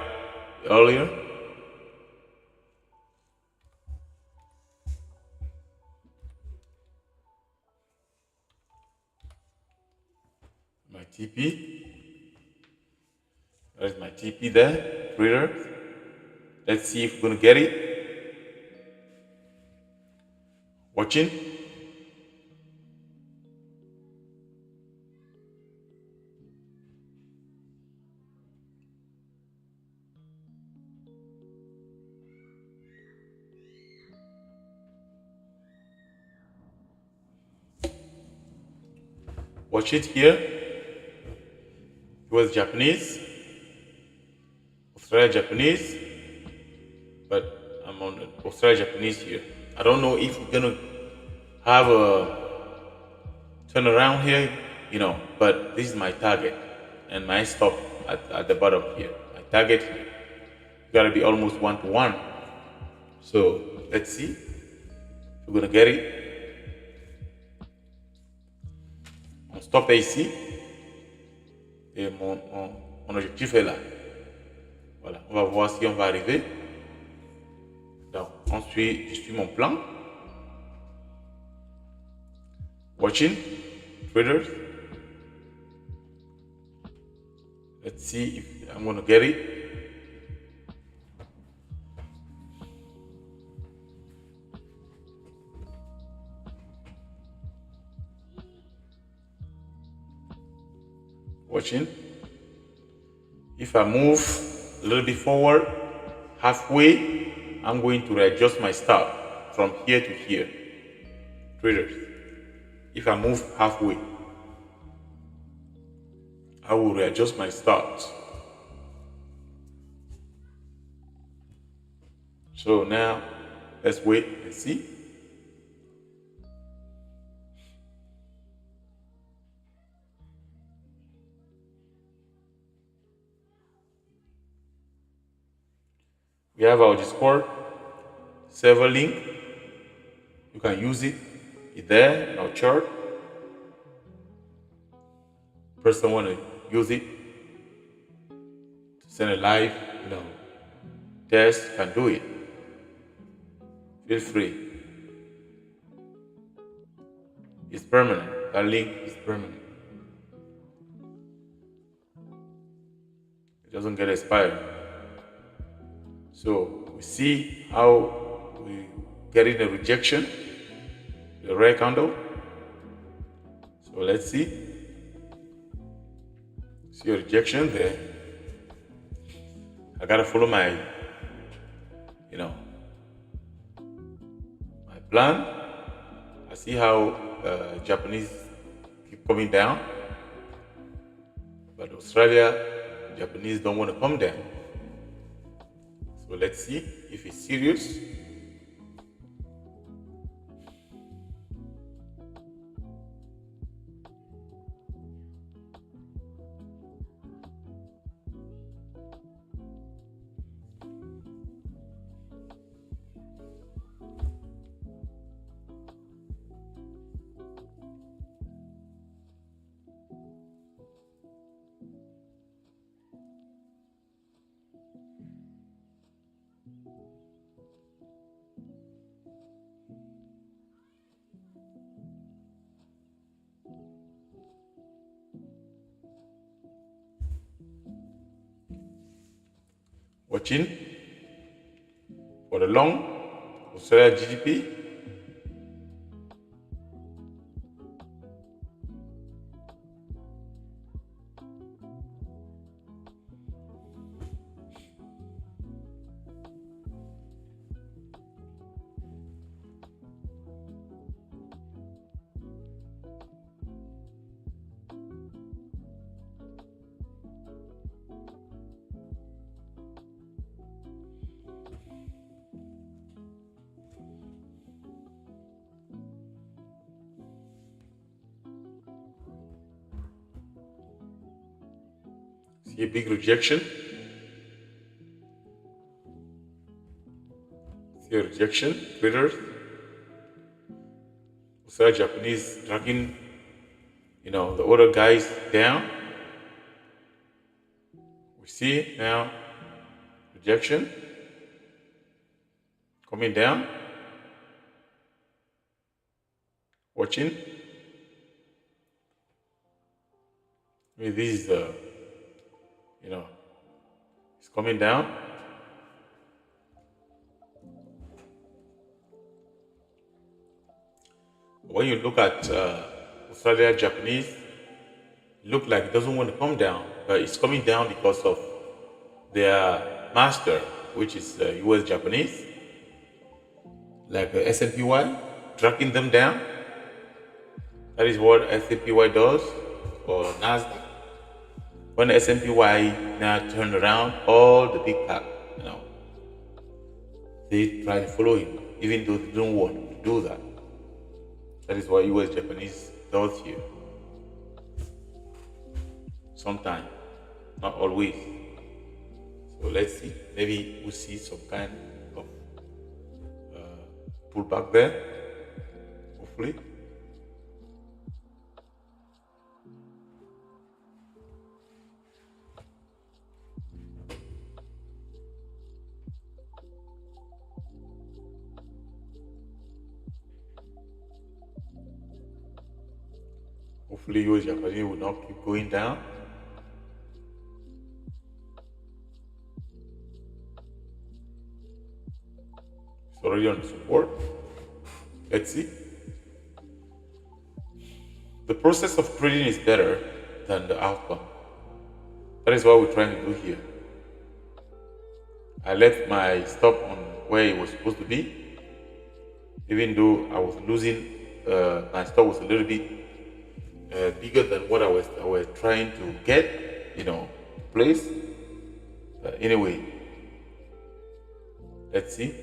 earlier. My TP. There's my TP there, trader. Let's see if we're gonna get it. Watching. Watch it here. It was Japanese, Australia Japanese, but I'm on the Australia Japanese here. I don't know if we're gonna have a turnaround here, but this is my target and my stop at the bottom here. My target here gotta be almost 1-to-1. So let's see if we're gonna get it. On stop ici et mon objectif est là. Voilà, on va voir si on va arriver. Donc, je suis mon plan. Watching, traders. Let's see if I'm going to get it. Watching. If I move a little bit forward, halfway, I'm going to readjust my stop from here to here. Traders. If I move halfway, I will readjust my start. So now, let's wait and see. We have our Discord server link. You can use it. It's there in our chart. Person want to use it to send a live, test, can do it. Feel free. It's permanent. That link is permanent. It doesn't get expired. So we see how we get in a rejection, the red candle. So let's see. See a rejection there. I gotta follow my plan. I see how Japanese keep coming down, but Australia, Japanese don't want to come down. So let's see if it's serious. Watching for the long Australia GDP. See a big rejection. See a rejection. Traders. Australia Japanese dragging, the other guys down. We see now rejection coming down. Watching. This is it's coming down. When you look at Australia Japanese, it looks like it doesn't want to come down, but it's coming down because of their master, which is US Japanese, like SPY, dragging them down. That is what SPY does for Nasdaq. When SPY now turn around, all the big cap, they try to follow him, even though they don't want to do that. That is what US Japanese does here. Sometimes, not always. So let's see. Maybe we'll see some kind of pullback there. Hopefully. Hopefully US Japanese will not keep going down. It's already on support. Let's see. The process of trading is better than the outcome. That is what we're trying to do here. I left my stop on where it was supposed to be. Even though I was losing, my stop was a little bit bigger than what I was trying to get, place. Anyway, let's see.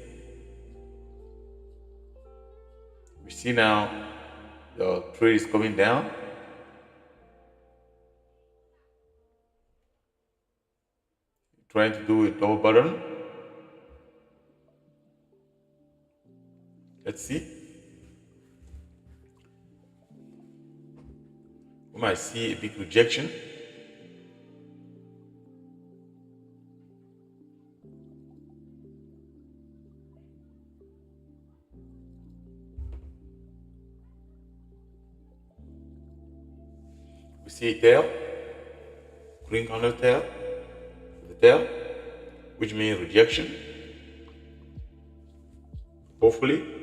We see now the trade is coming down. Trying to do a double bottom. Let's see. We might see a big rejection. We see a tail, green candle tail, the tail, which means rejection. Hopefully.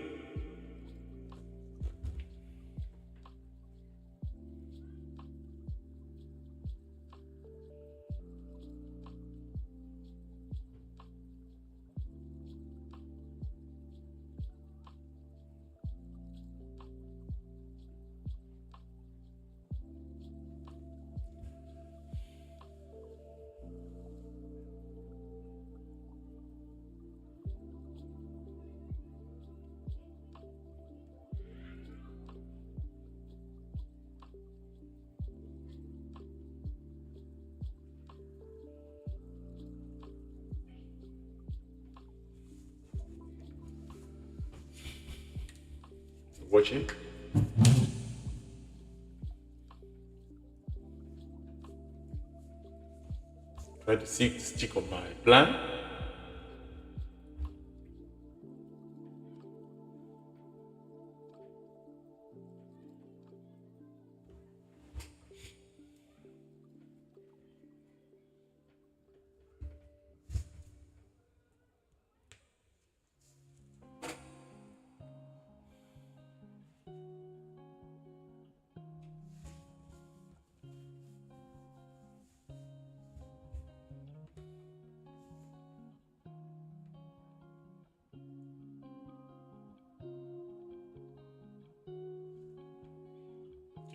Watching. Try to stick on my plan.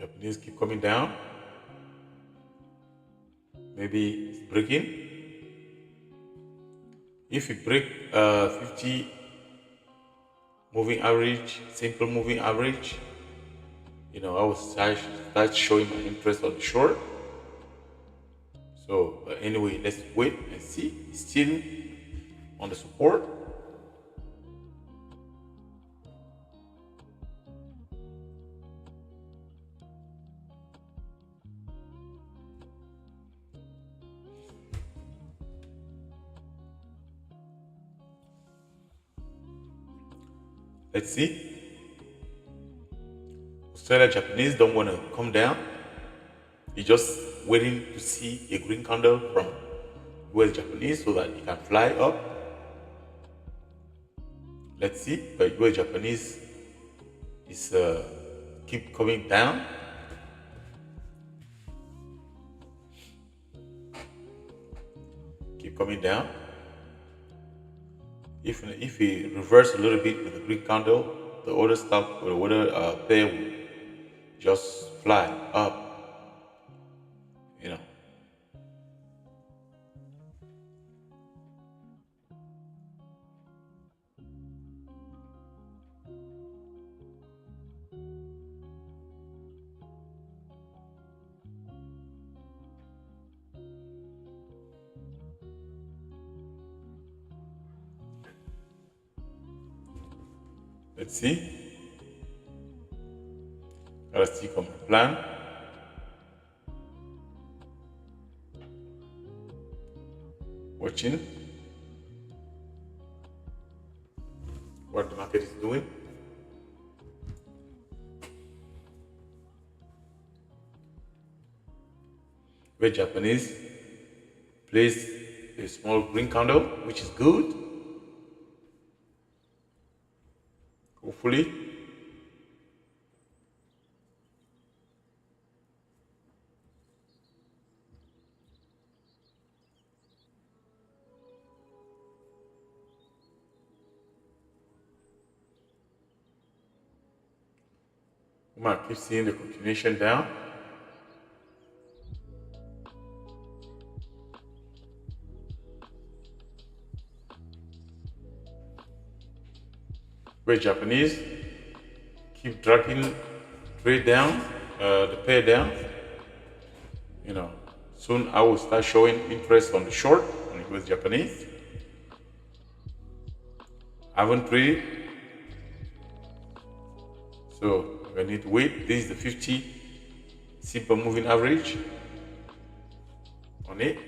Japanese keep coming down. Maybe it's breaking. If you break 50 moving average, simple moving average, I will start showing my interest on the short. So, but anyway, let's wait and see. It's still on the support. Let's see. Australia Japanese don't want to come down. They're just waiting to see a green candle from US Japanese so that it can fly up. Let's see. But US Japanese is keep coming down. Keep coming down. If we reverse a little bit with the green candle, the other stock or the other pair will just fly up. Let's see. Gotta stick on my plan. Watching what the market is doing. Where Japanese place a small green candle, which is good. Hopefully. We might keep seeing the continuation down. Where Japanese keep dragging trade down, the pair down. Soon I will start showing interest on the short on the US Japanese. I haven't traded, so I need to wait. This is the 50 simple moving average on it.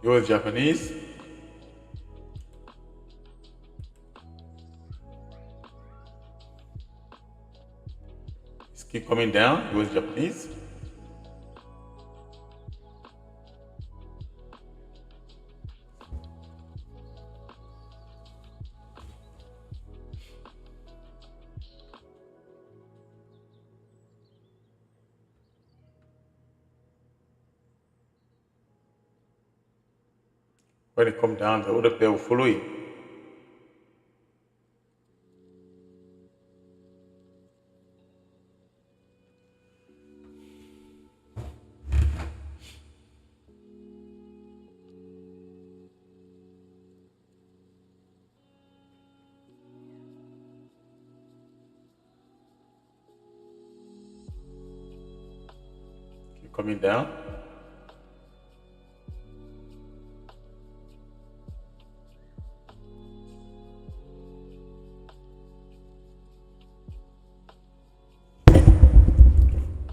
US Japanese. It's keep coming down, US Japanese. When it come down, the other pair will follow it. coming down.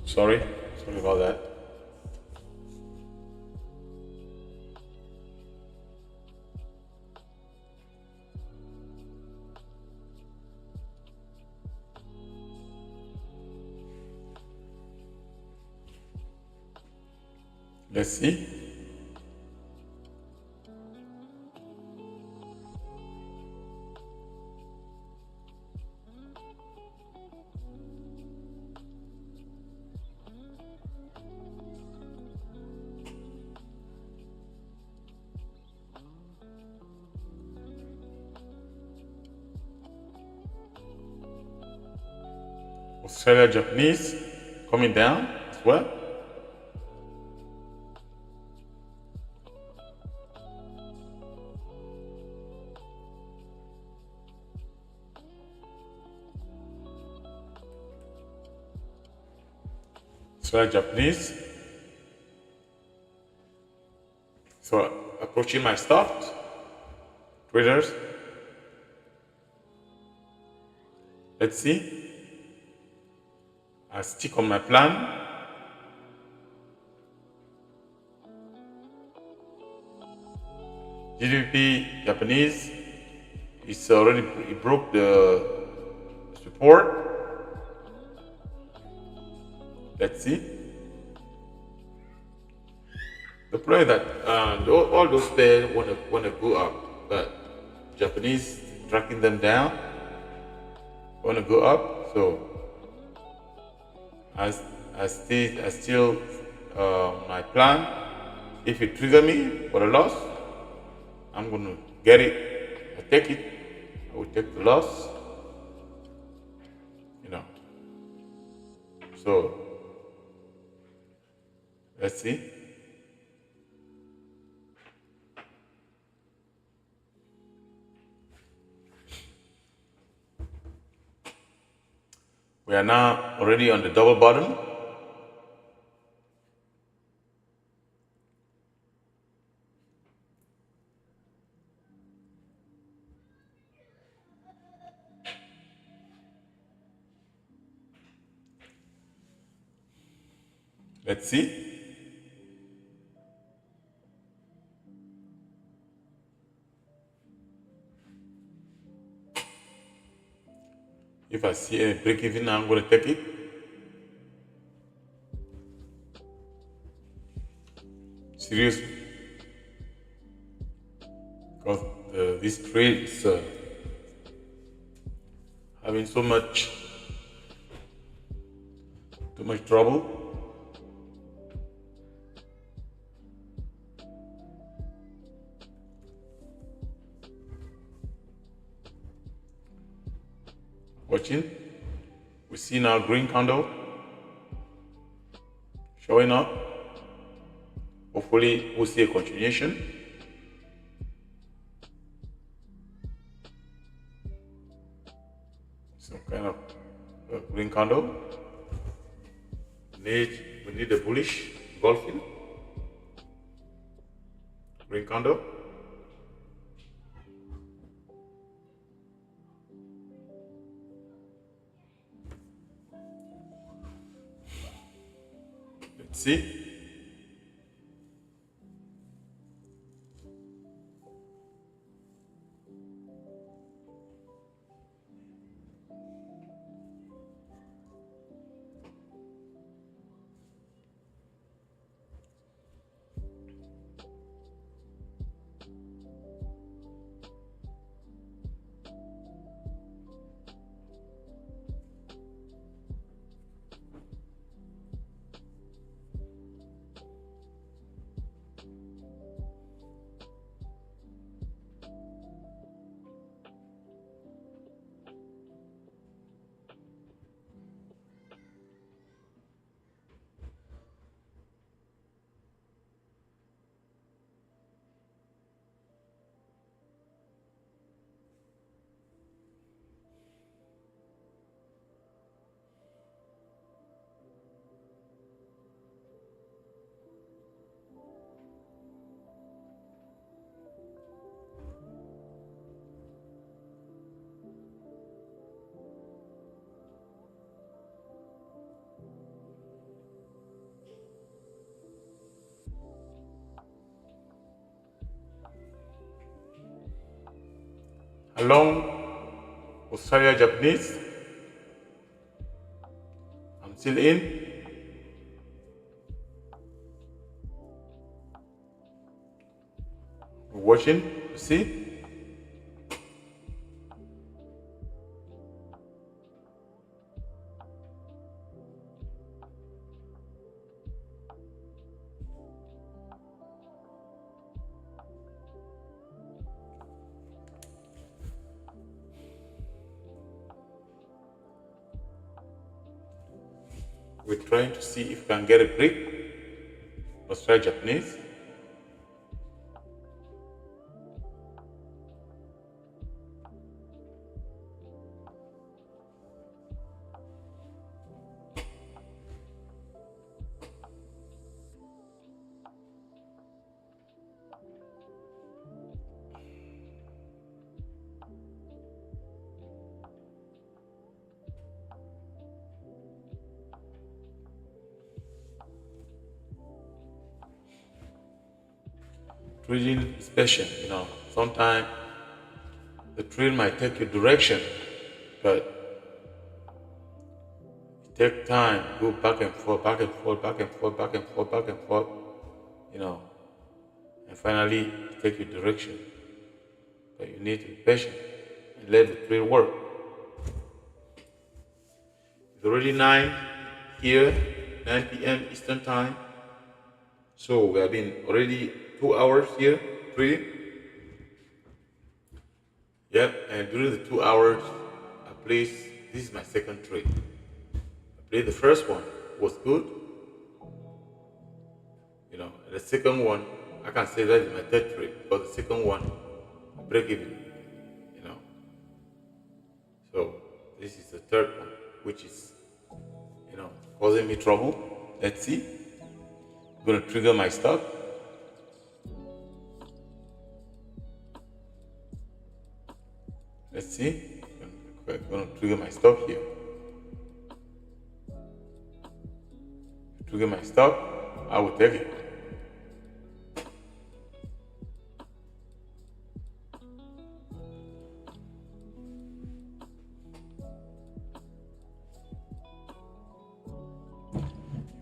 Sorry about that. Let's see. Australia Japanese coming down as well. Australia Japanese. So approaching my stop, traders. Let's see. I stick on my plan. GBP Japanese is already, it broke the support. Let's see. The play that all those pairs want to go up, but Japanese tracking them down, want to go up. So I still my plan. If it trigger me for a loss, I'm gonna get it. I take it. I will take the loss. You know. So let's see. We are now already on the double bottom. Let's see. If I see a break even, I'm going to take it. Seriously. Because this trade is having too much trouble. Watching. We see now green candle showing up. Hopefully we'll see a continuation. Some kind of green candle. We need a bullish engulfing. Green candle. Let's see. along Australia Japanese. I'm still in. We're watching, you see? We're trying to see if we can get a grip. Let's try Japanese. Trading is patient, sometimes the trade might take you direction, but it takes time, go back and forth, back and forth, back and forth, back and forth, back and forth, and finally take your direction. But you need to be patient and let the trade work. It's already 9 here, 9 p.m. Eastern time. So we have been already 2 hours here trading. Yep, and during the 2 hours, I placed, this is my second trade. I played the first one, was good. The second one, I can say that is my third trade, because the second one, I break even, So this is the third one, which is, causing me trouble. Let's see. I'm gonna trigger my stop. Let's see. I'm gonna trigger my stop here. Trigger my stop. I will take it.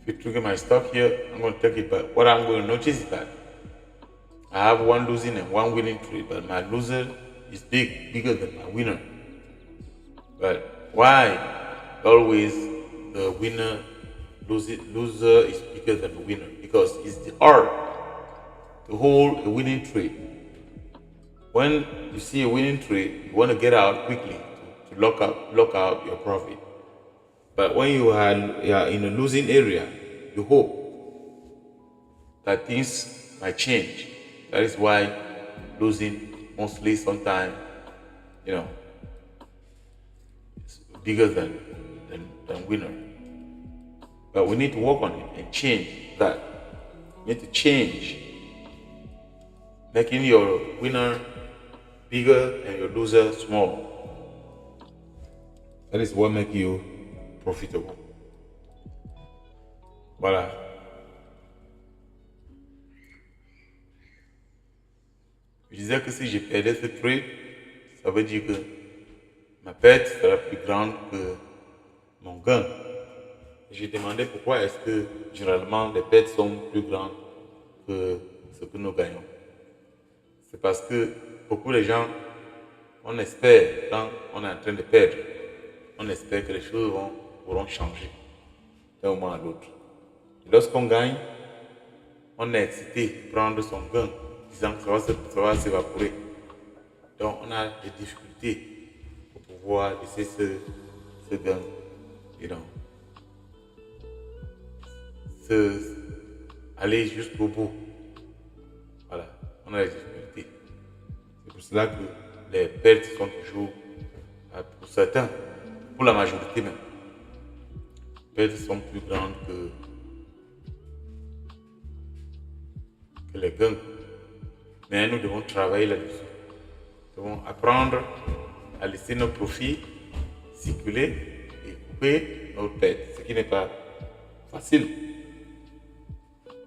If you trigger my stop here, I'm going to take it, but what I'm going to notice is that I have one losing and one winning trade, but my loser is bigger than my winner. But why always the loser is bigger than the winner? Because it's the art to hold a winning trade. When you see a winning trade, you want to get out quickly to lock out your profit. But when you are in a losing area, you hope that things might change. That is why losing mostly sometimes, is bigger than winner. But we need to work on it and change that. We need to change, making your winner bigger and your loser small. That is what makes you profitable. Voilà. Je disais que si je perdais ce trade, ça veut dire que ma perte sera plus grande que mon gain. J'ai demandé pourquoi est-ce que généralement les pertes sont plus grandes que ce que nous gagnons. C'est parce que beaucoup de gens, on espère, quand on est en train de perdre, on espère que les choses pourront changer d'un moment à l'autre. Et lorsqu'on gagne, on est excité de prendre son gain, disant que ça va s'évaporer. Donc on a des difficultés pour pouvoir laisser ce gain, aller jusqu'au bout. Voilà, on a des difficultés. C'est pour cela que les pertes sont toujours, pour certains, pour la majorité même, les pertes sont plus grandes que les gains. Mais nous devons travailler là-dessus. Nous devons apprendre à laisser nos profits circuler et couper nos pertes, ce qui n'est pas facile.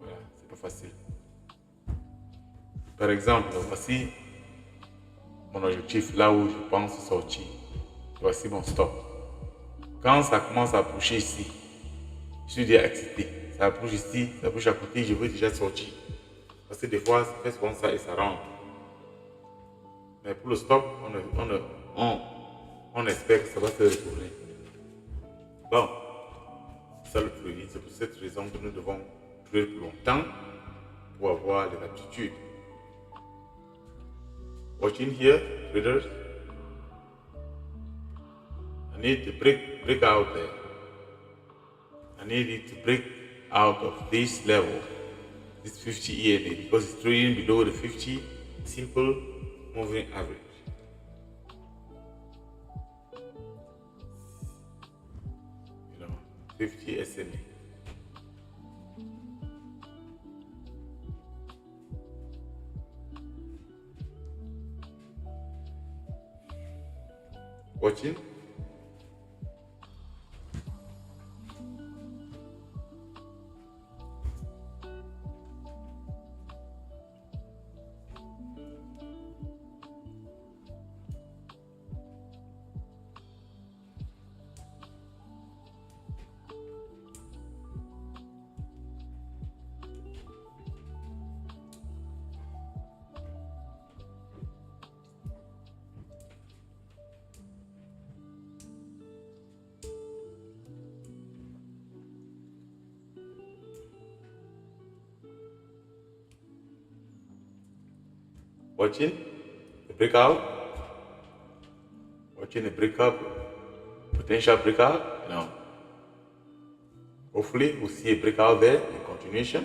Voilà, c'est pas facile. Par exemple, voici mon objectif, là où je pense sortir. Voici mon stop. Quand ça commence à approcher ici, je suis déjà excité. Ça approche ici, ça approche à côté, je veux déjà sortir. Parce que des fois, ça fait souvent ça et ça rentre. Mais pour le stop, on espère que ça va se retourner. Bon, c'est ça le trading. C'est pour cette raison que nous devons trader plus longtemps pour avoir les aptitudes. Watching here, traders, I need to break out there. I need it to break out of this level, this 50 EMA, because it's trading below the 50 simple moving average. 50 SMA. Watching. Watching the breakout, watching the breakout, potential breakout, hopefully we'll see a breakout there in continuation.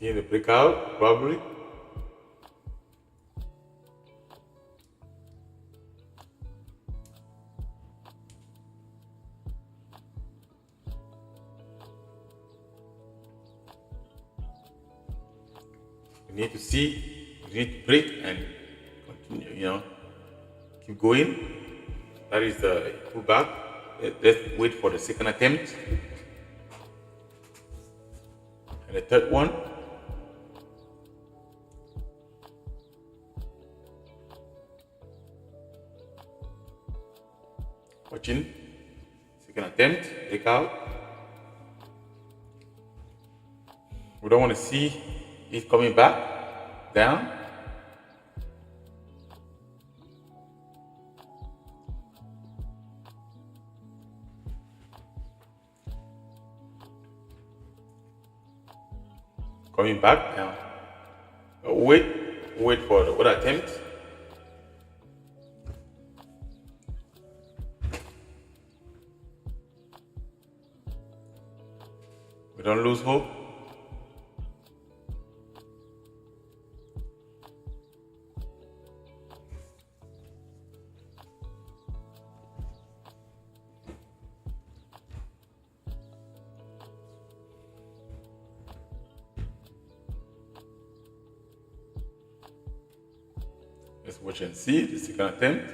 Seeing the breakout, probably. We need to see, we need to break and continue, keep going. That is the pullback. Let's wait for the second attempt. And the third one. Watching, second attempt, breakout. We don't want to see it coming back down. Coming back down. Wait for the other attempt. We don't lose hope. Let's watch and see the second attempt.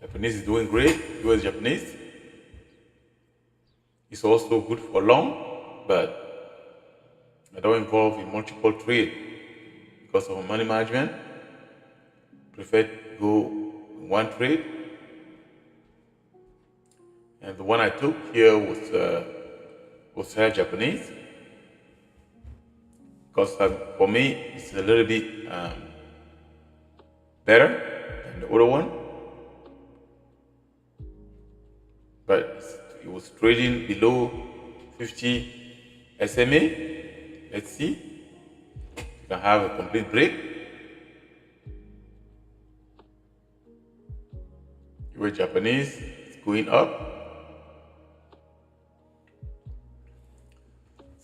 Japanese is doing great. US Japanese. It's also good for long, but I don't involve in multiple trade because of money management. Prefer to go in one trade. And the one I took here was Japanese. because for me it's a little bit better than the other one, but it was trading below 50 SMA. Let's see if you can have a complete break. US Japanese is going up.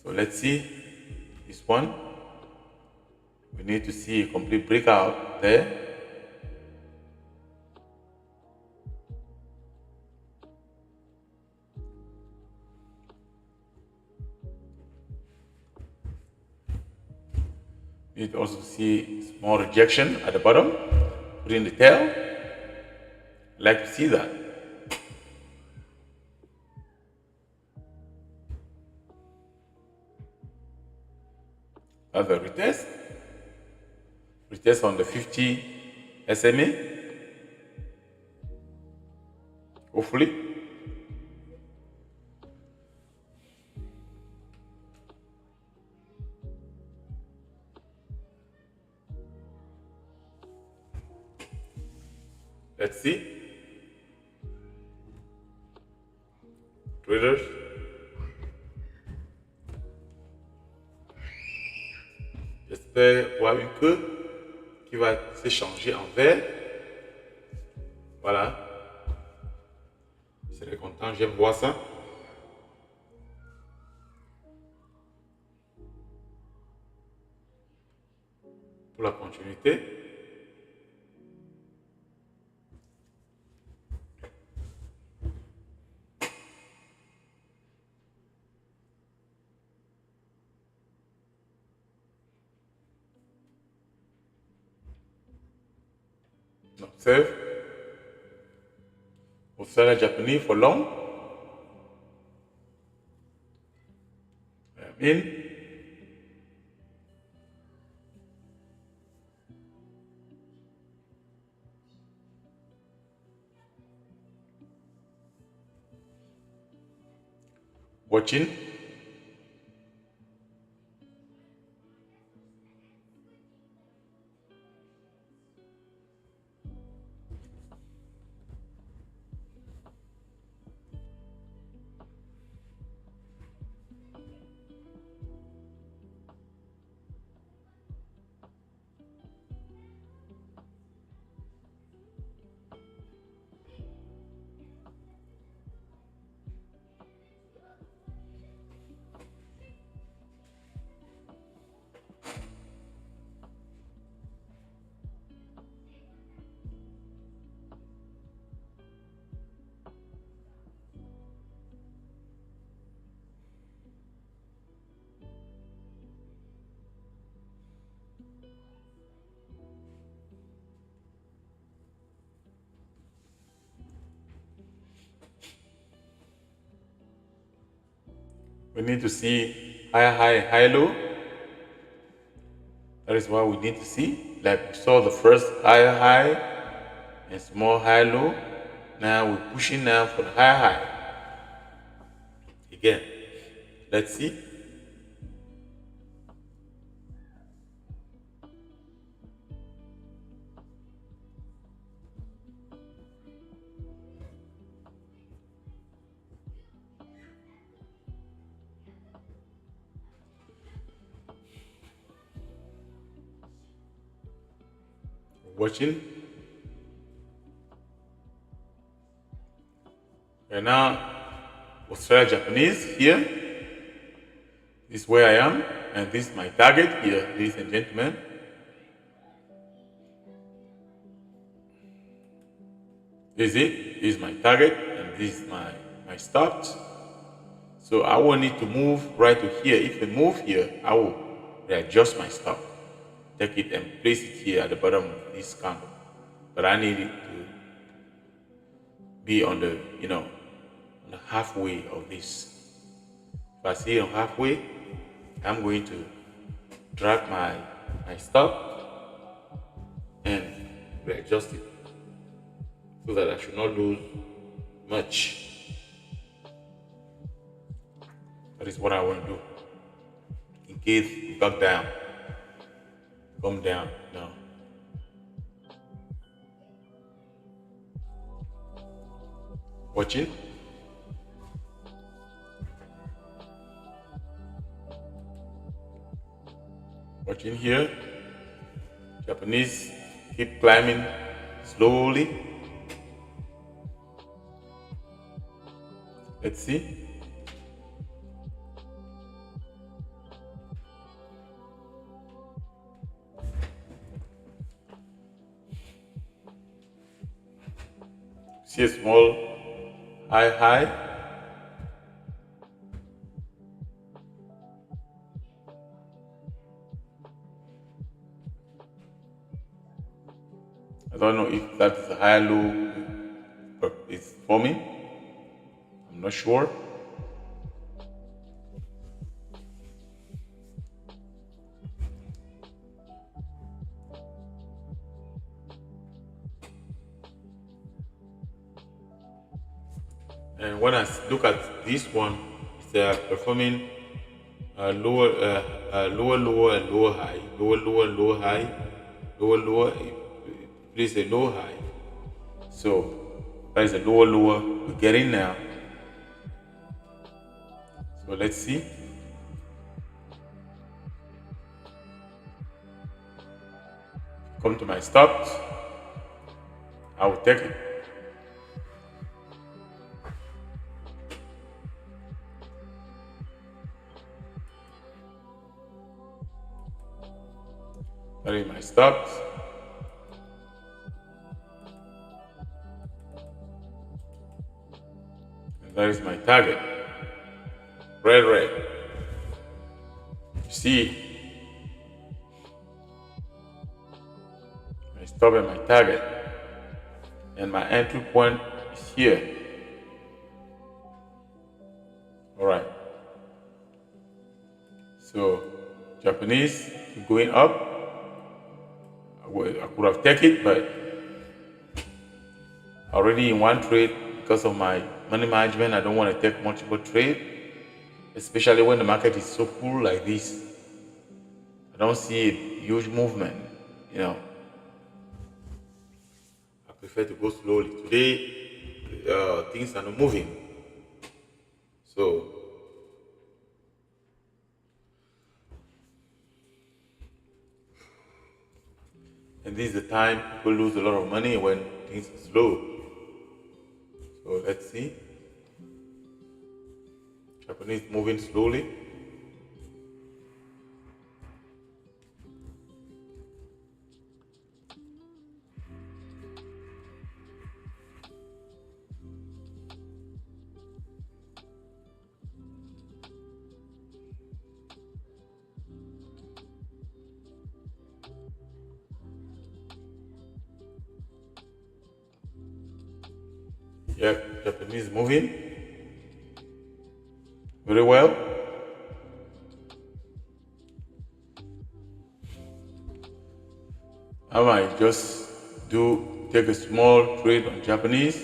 So let's see this one. We need to see a complete breakout there. We need to also see small rejection at the bottom, put in the tail. I'd like to see that. Have a retest. Retest on the 50 SMA. Hopefully. Let's see. Traders. J'espère voir une queue qui va s'échanger en vert. Voilà. Je serais content, j'aime voir ça. Pour la continuité. Observe. Observe Japanese for long. I'm in. Watching. We need to see high, low. That is what we need to see. Like we saw the first high and small high, low. Now we're pushing now for the high. Again, let's see. Watching. And now Australia Japanese here. This is where I am, and this is my target here, ladies and gentlemen. This is it. This is my target, and this is my stop. So I will need to move right to here. If I move here, I will readjust my stop. Take it and place it here at the bottom of this candle. But I need it to be on the, on the halfway of this. If I see it on halfway, I'm going to drag my stop and readjust it so that I should not lose much. That is what I want to do in case we back down. come down now. Watching. Watching here. Japanese keep climbing slowly. Let's see. See a small high. I don't know if that is a high low it's forming. I'm not sure. And when I look at this one, it's performing lower, lower, and lower high, lower high, lower. It is a low high. So that is a lower. We're getting now. So let's see. Come to my stops. I will take it. That is my stops. And that is my target. Red. You see, my stop and my target. And my entry point is here. Alright. So Japanese keep going up. I could have taken it, but already in one trade because of my money management, I don't want to take multiple trade, especially when the market is so cool like this. I don't see a huge movement, I prefer to go slowly. Today, things are not moving. So, and this is the time people lose a lot of money when things are slow. So let's see. Japanese moving slowly. Yeah, Japanese moving very well. I might just take a small trade on Japanese.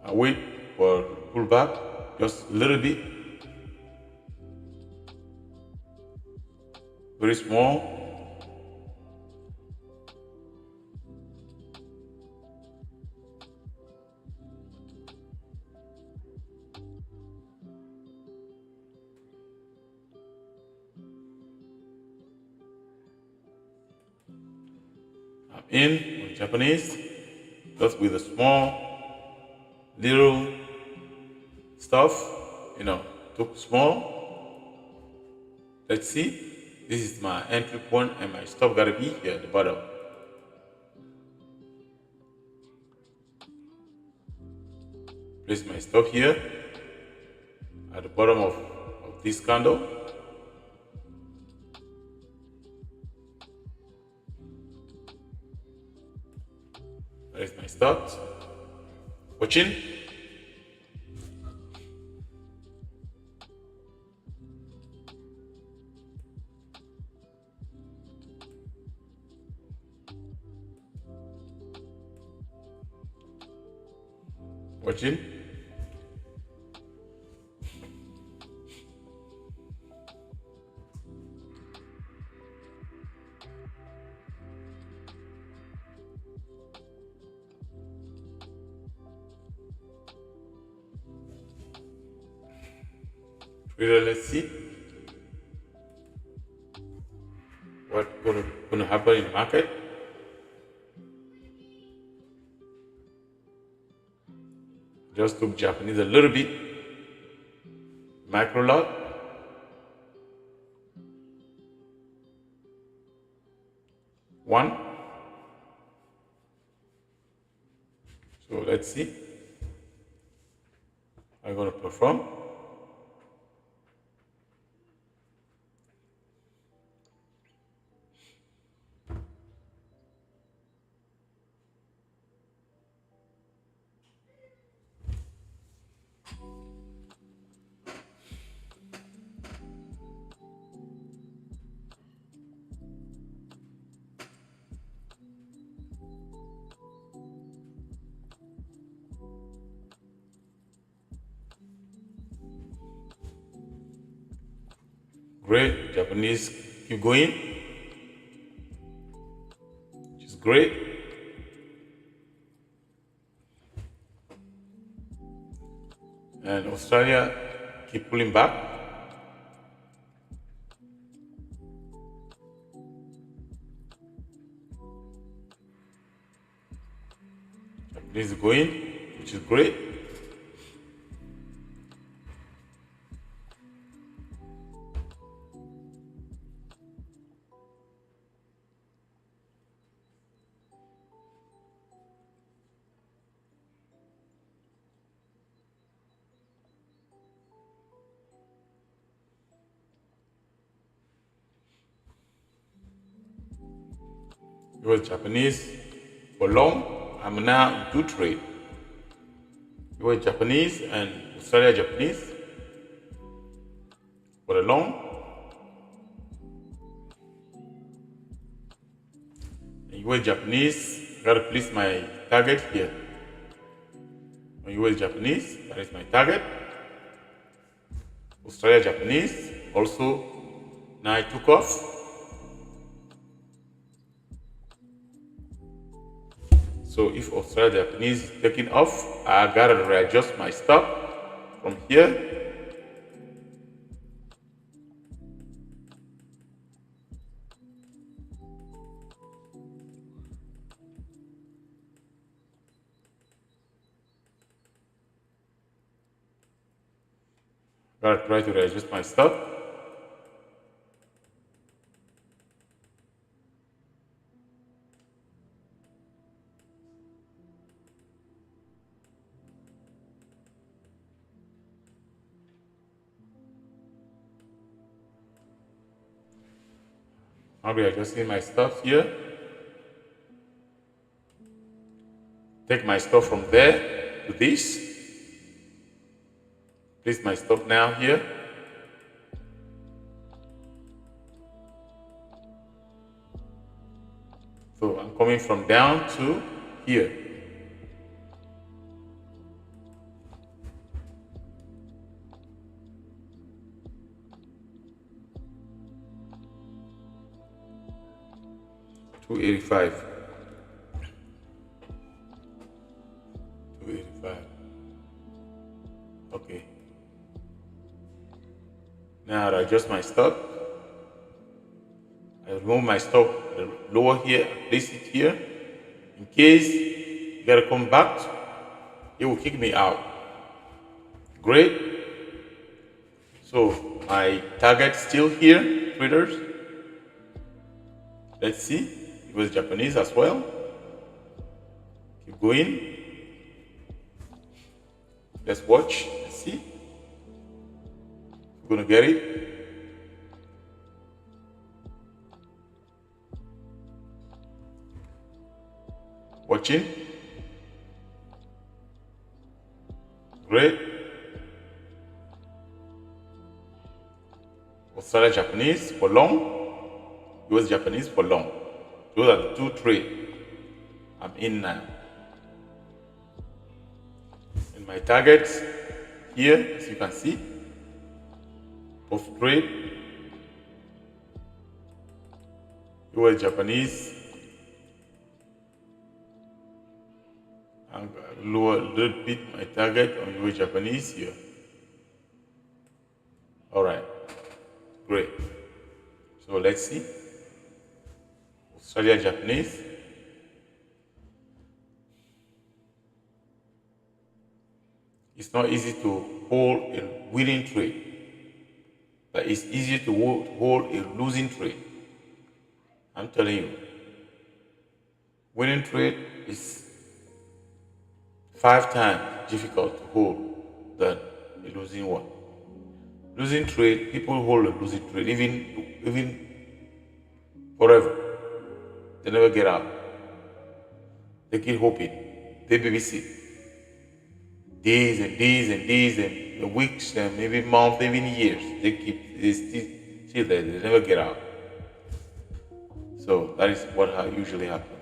I wait for pullback just a little bit. Very small. I'm in on Japanese, just with a small little stuff, took small. Let's see. This is my entry point and my stop gotta be here at the bottom. Place my stop here at the bottom of this candle. That is my stop. Watching. Watching. Let's see what's gonna happen in the market. Just took Japanese a little bit. Micro lot. One. So let's see. I'm gonna perform. Great. Japanese keep going, which is great. And Australia keep pulling back. Japanese is going, which is great. US Japanese for long. I'm now in two trade. US Japanese and Australia Japanese for the long. US Japanese, I gotta place my target here. On US Japanese, that is my target. Australia Japanese also. Now I took off. So if Australia Japanese is taking off, I gotta readjust my stop from here. Gotta try to readjust my stop. I'll be adjusting my stuff here. Take my stuff from there to this. Place my stuff now here. So I'm coming from down to here. $285. $285. Okay. Now I adjust my stop. I remove my stop lower here, place it here. In case you gotta come back, it will kick me out. Great. So my target still here, traders. Let's see. It was Japanese as well. Keep going. Let's watch. Let's see. We're gonna get it. Watching. Great. Australia Japanese for long. US Japanese for long. Those are the two trades I'm in now. And my targets here, as you can see, of trade. US Japanese. I'm gonna lower a little bit my target on US Japanese here. let's see. Australia Japanese. It's not easy to hold a winning trade, but it's easier to hold a losing trade. I'm telling you, winning trade is 5 times difficult to hold than a losing one. Losing trade, people hold a losing trade even forever. They never get out. They keep hoping. They babysit days and days and days and weeks and maybe months, even years. They still there. They never get out. So that is what usually happens.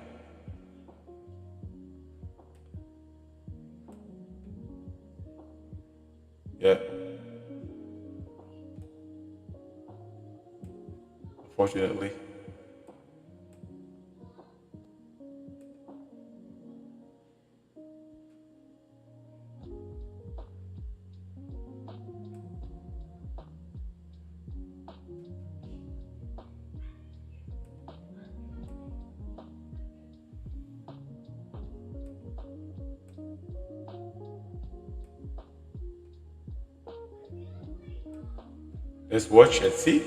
Yeah. Unfortunately. Let's watch and see.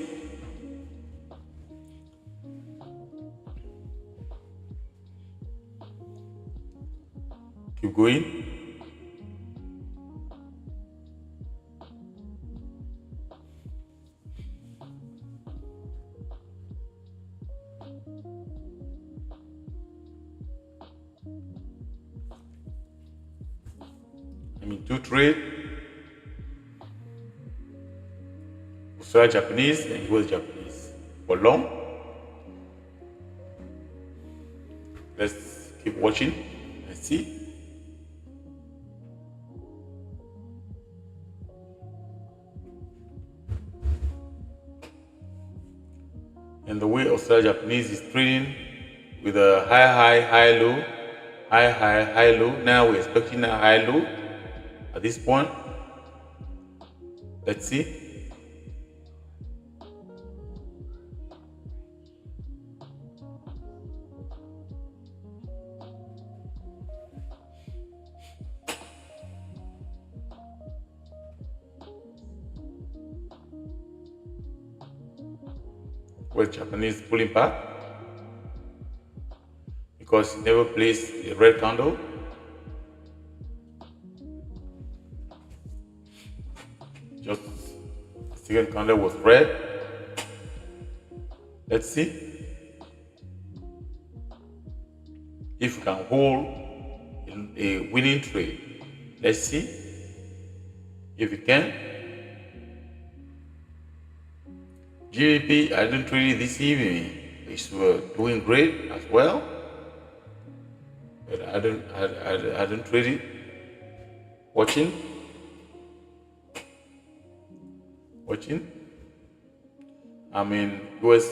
Keep going. I'm in 2 trade. Australia Japanese and US Japanese. For long. Let's keep watching and see. And the way Australia Japanese is trading with a high low, high low. Now we're expecting a high low at this point. Let's see. West Japanese pulling back because he never placed a red candle. Just the second candle was red. Let's see if we can hold a winning trade. Let's see if we can. JPY, I didn't trade it this evening. It's doing great as well, but I don't trade it. Watching. I mean US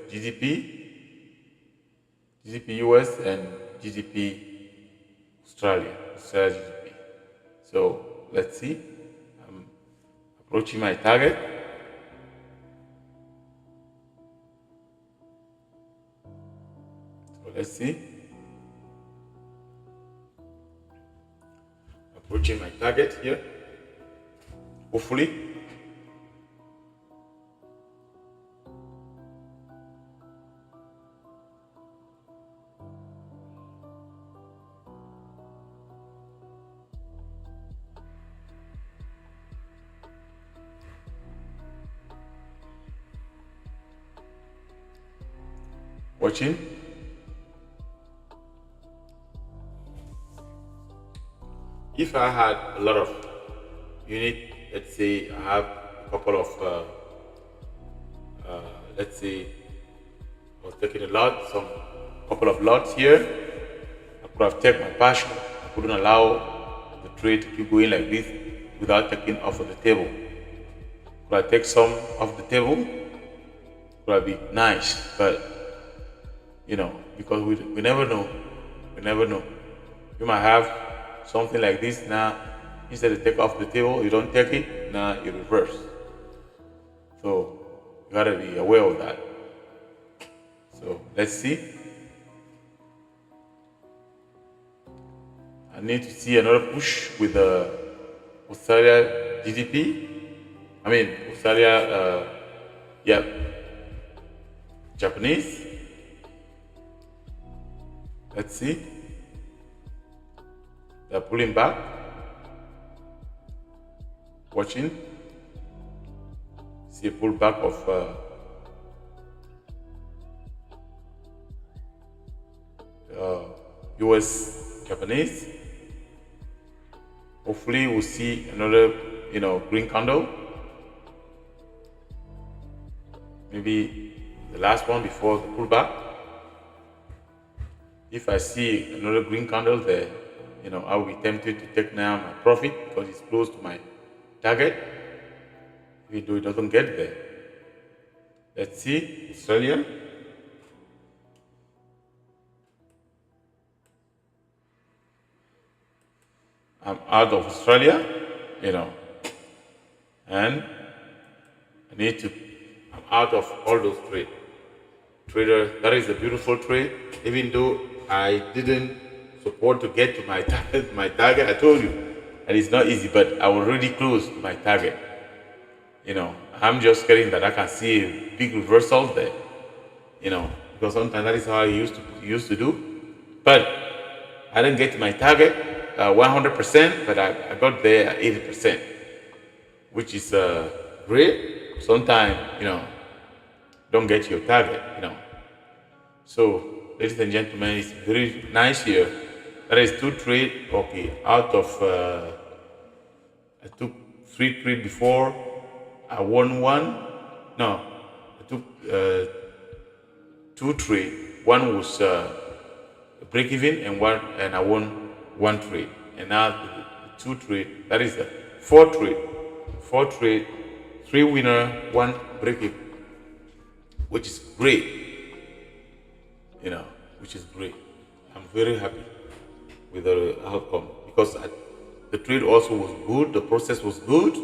GDP US and GDP Australia GDP. So let's see. Approaching my target. So let's see. Approaching my target here. Hopefully. Watching. If I had a lot of unit, let's say I have a couple of, let's say I was taking couple of lots here, I could have taken my passion. I couldn't allow the trade to keep going like this without taking off of the table. Could I take some off the table? Could have been nice, but because we never know. You might have something like this now. Instead of take off the table, you don't take it, now you reverse. So you gotta be aware of that. So let's see. I need to see another push with the Australia GDP. I mean Australia, yeah, Japanese. Let's see. They're pulling back. Watching. See a pullback of US Japanese. Hopefully we'll see another, green candle. Maybe the last one before the pullback. If I see another green candle there, I'll be tempted to take now my profit because it's close to my target. Even though it doesn't get there. Let's see, Australia. I'm out of Australia, and I'm out of all those trades. Trader, that is a beautiful trade. Even though I didn't support to get to my target, I told you, and it's not easy, but I was already close to my target. I'm just getting that I can see a big reversal there. Because sometimes that is how I used to do. But I didn't get to my target 100%, but I got there at 80%, which is great. Sometimes, don't get your target, So, ladies and gentlemen, it's very nice here. That is 2 trades, okay, out of, I took 3 trades before, I won 1. No, I took 2 trades. One was break even, and I won 1 trade. And now the 2 trade, that is the 4 trade. 4 trade, 3 winner, 1 break even, which is great. Which is great. I'm very happy with the outcome because the trade also was good. The process was good,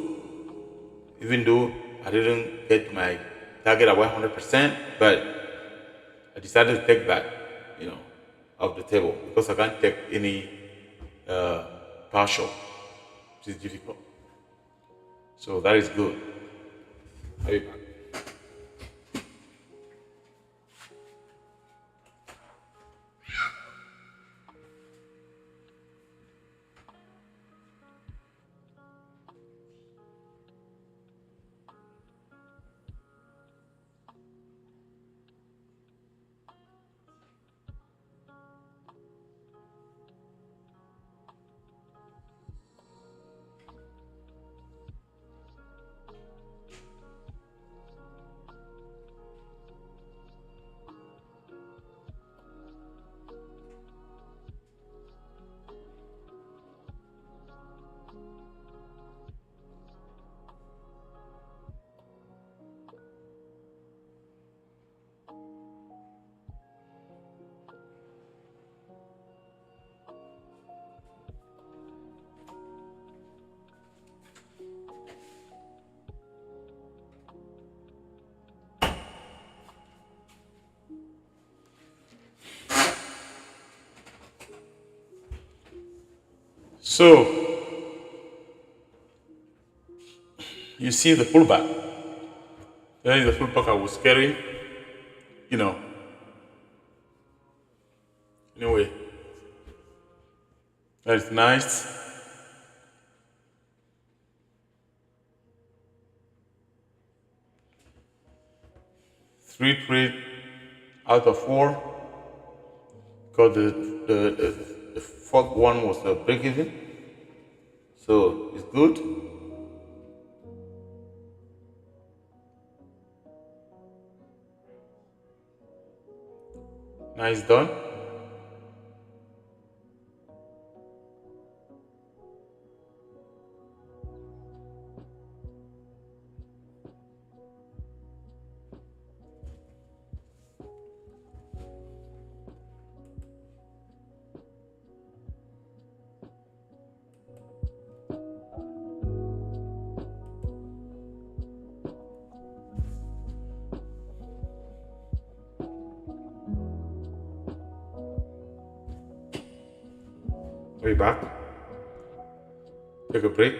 even though I didn't get my target at 100%. But I decided to take that, off the table because I can't take any partial, which is difficult. So that is good. I'll be back. So you see the pullback. There is the pullback I was carrying. Anyway, that is nice. Three trade out of 4. Because the 4th one was a break even. So it's good. Nice done. Are we back? Take a break.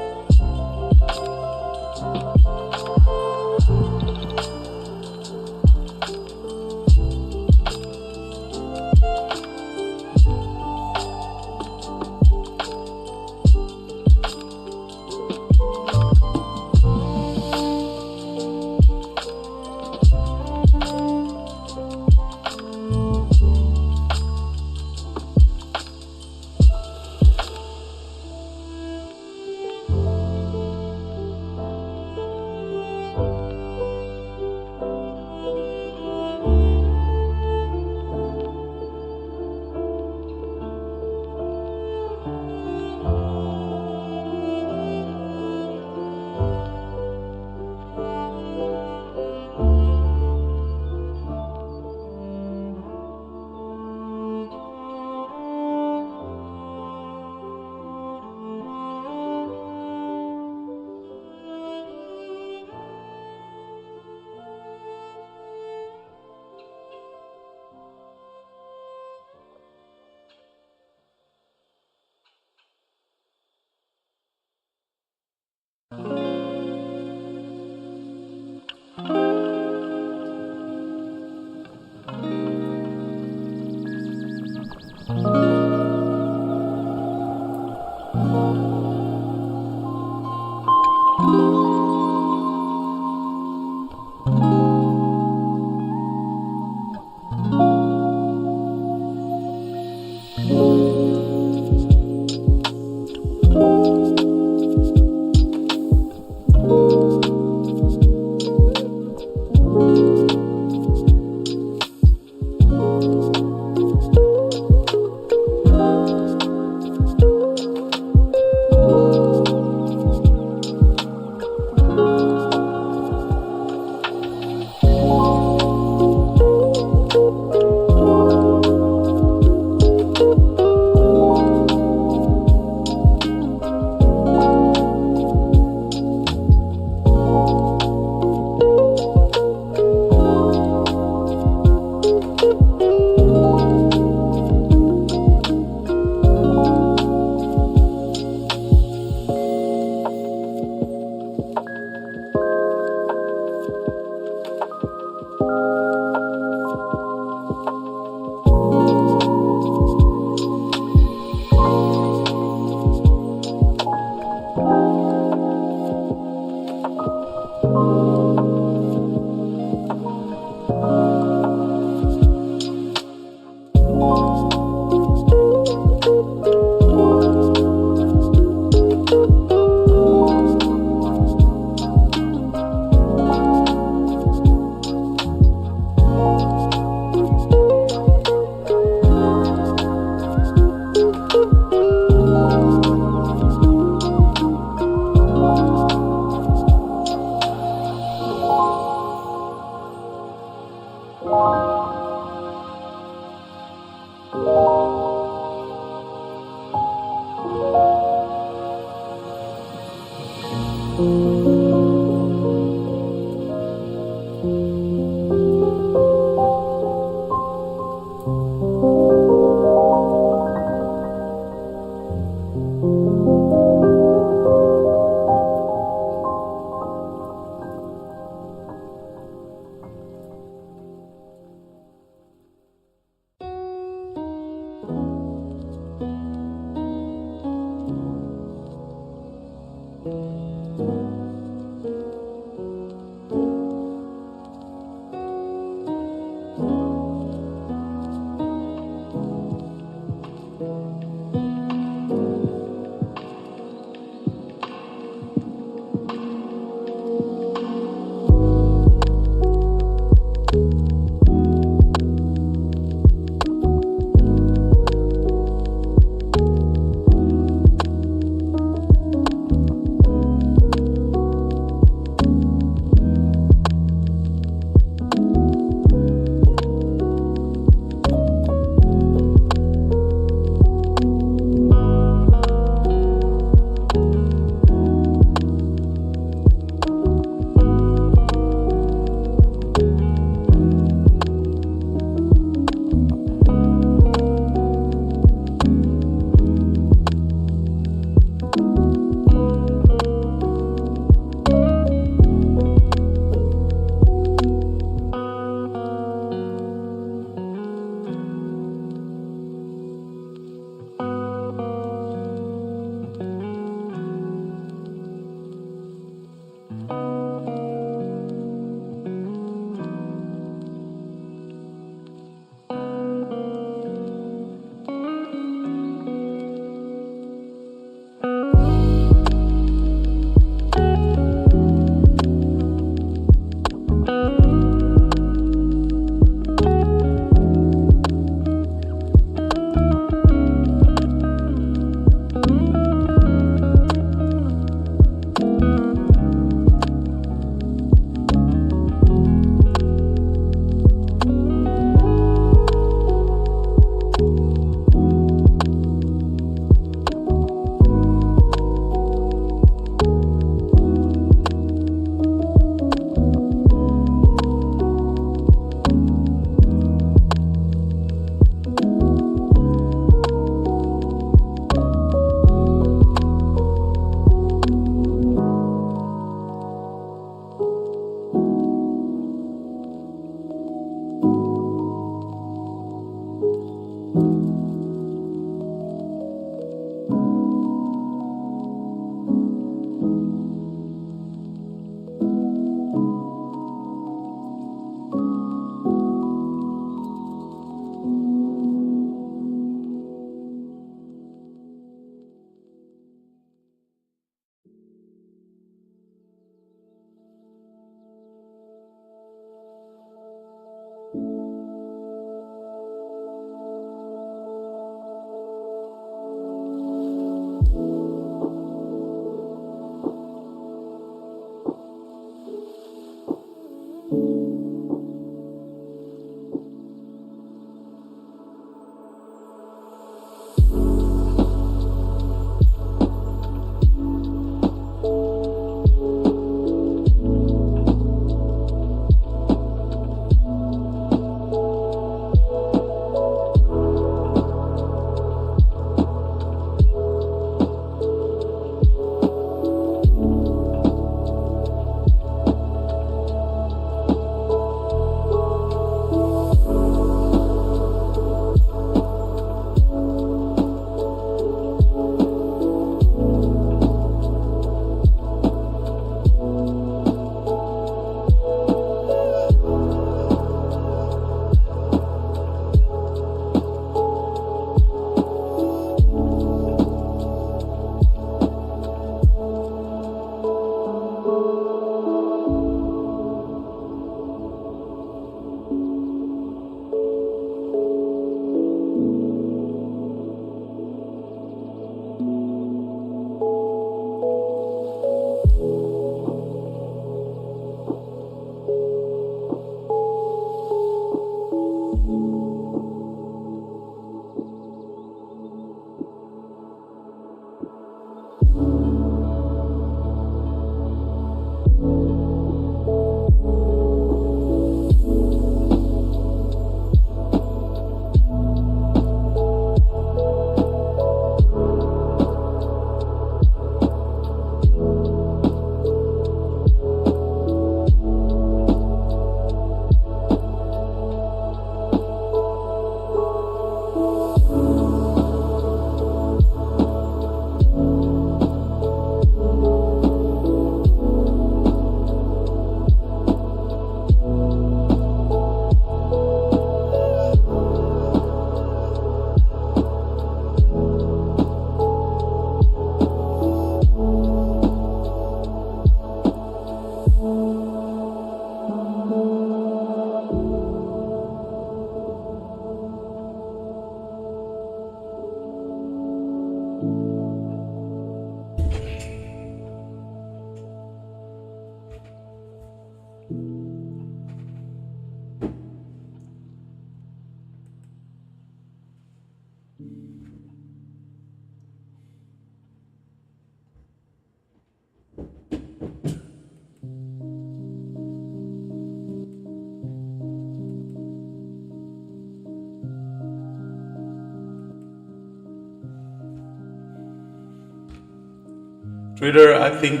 Trader, I think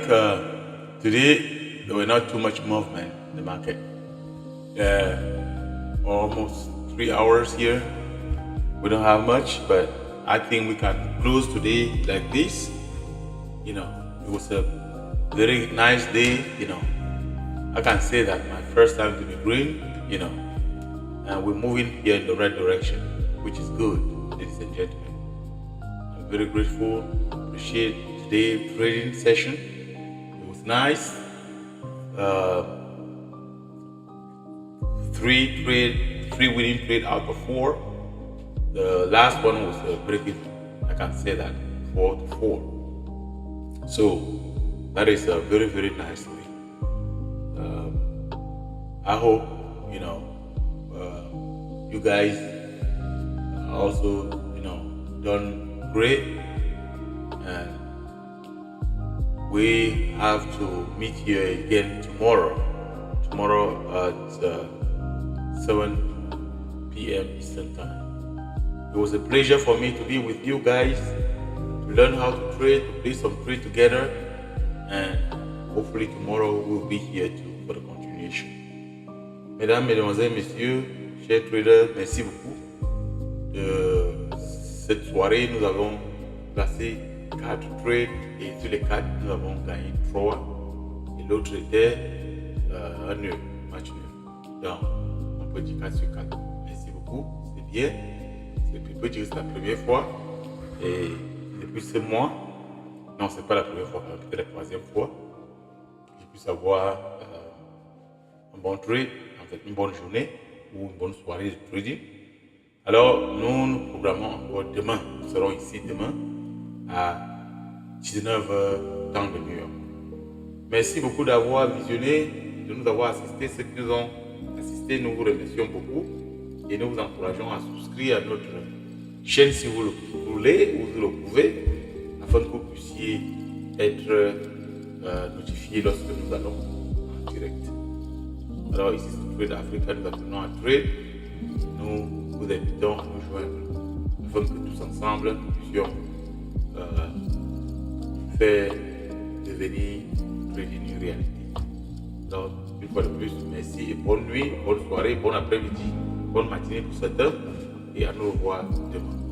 today there were not too much movement in the market. Almost 3 hours here. We don't have much, but I think we can close today like this. It was a very nice day. I can say that my first time to be green. And we're moving here in the right direction, which is good, ladies and gentlemen. I'm very grateful. Appreciate today's trading session. It was nice. Three winning trade out of 4. The last one was a break even. I can say that 4-4. So that is a very, very nice way. I hope you guys also done great, and we have to meet here again tomorrow at 7 p.m. Eastern Time. It was a pleasure for me to be with you guys, to learn how to trade, to play some trade together, and hopefully tomorrow we'll be here too for the continuation. Mesdames, Mesdemoiselles, Messieurs, chers traders, merci beaucoup. De cette soirée, nous avons placé 4 trades et sur les 4, nous avons gagné 3 et l'autre était un nul, match nul. Donc, on peut dire 4 sur 4. Merci beaucoup, c'est bien. C'est la première fois et depuis ce mois, non, c'est pas la première fois, peut-être la 3e fois, j'ai pu savoir un bon trade, en fait une bonne journée ou une bonne soirée de trading. Alors nous programmons encore demain, nous serons ici demain à 19h temps de New York. Merci beaucoup d'avoir visionné, de nous avoir assisté. Ceux qui nous ont assistés, nous vous remercions beaucoup et nous vous encourageons à souscrire à notre chaîne si vous le voulez ou vous le pouvez, afin que vous puissiez être notifié lorsque nous allons en direct. Alors ici c'est Trade Africa, nous apprenons à trade. Nous vous invitons à nous joindre afin que tous ensemble nous puissions faire devenir trading une réalité. Alors une fois de plus, merci et bonne nuit, bonne soirée, bon après-midi, bonne matinée pour certains et à nous revoir demain.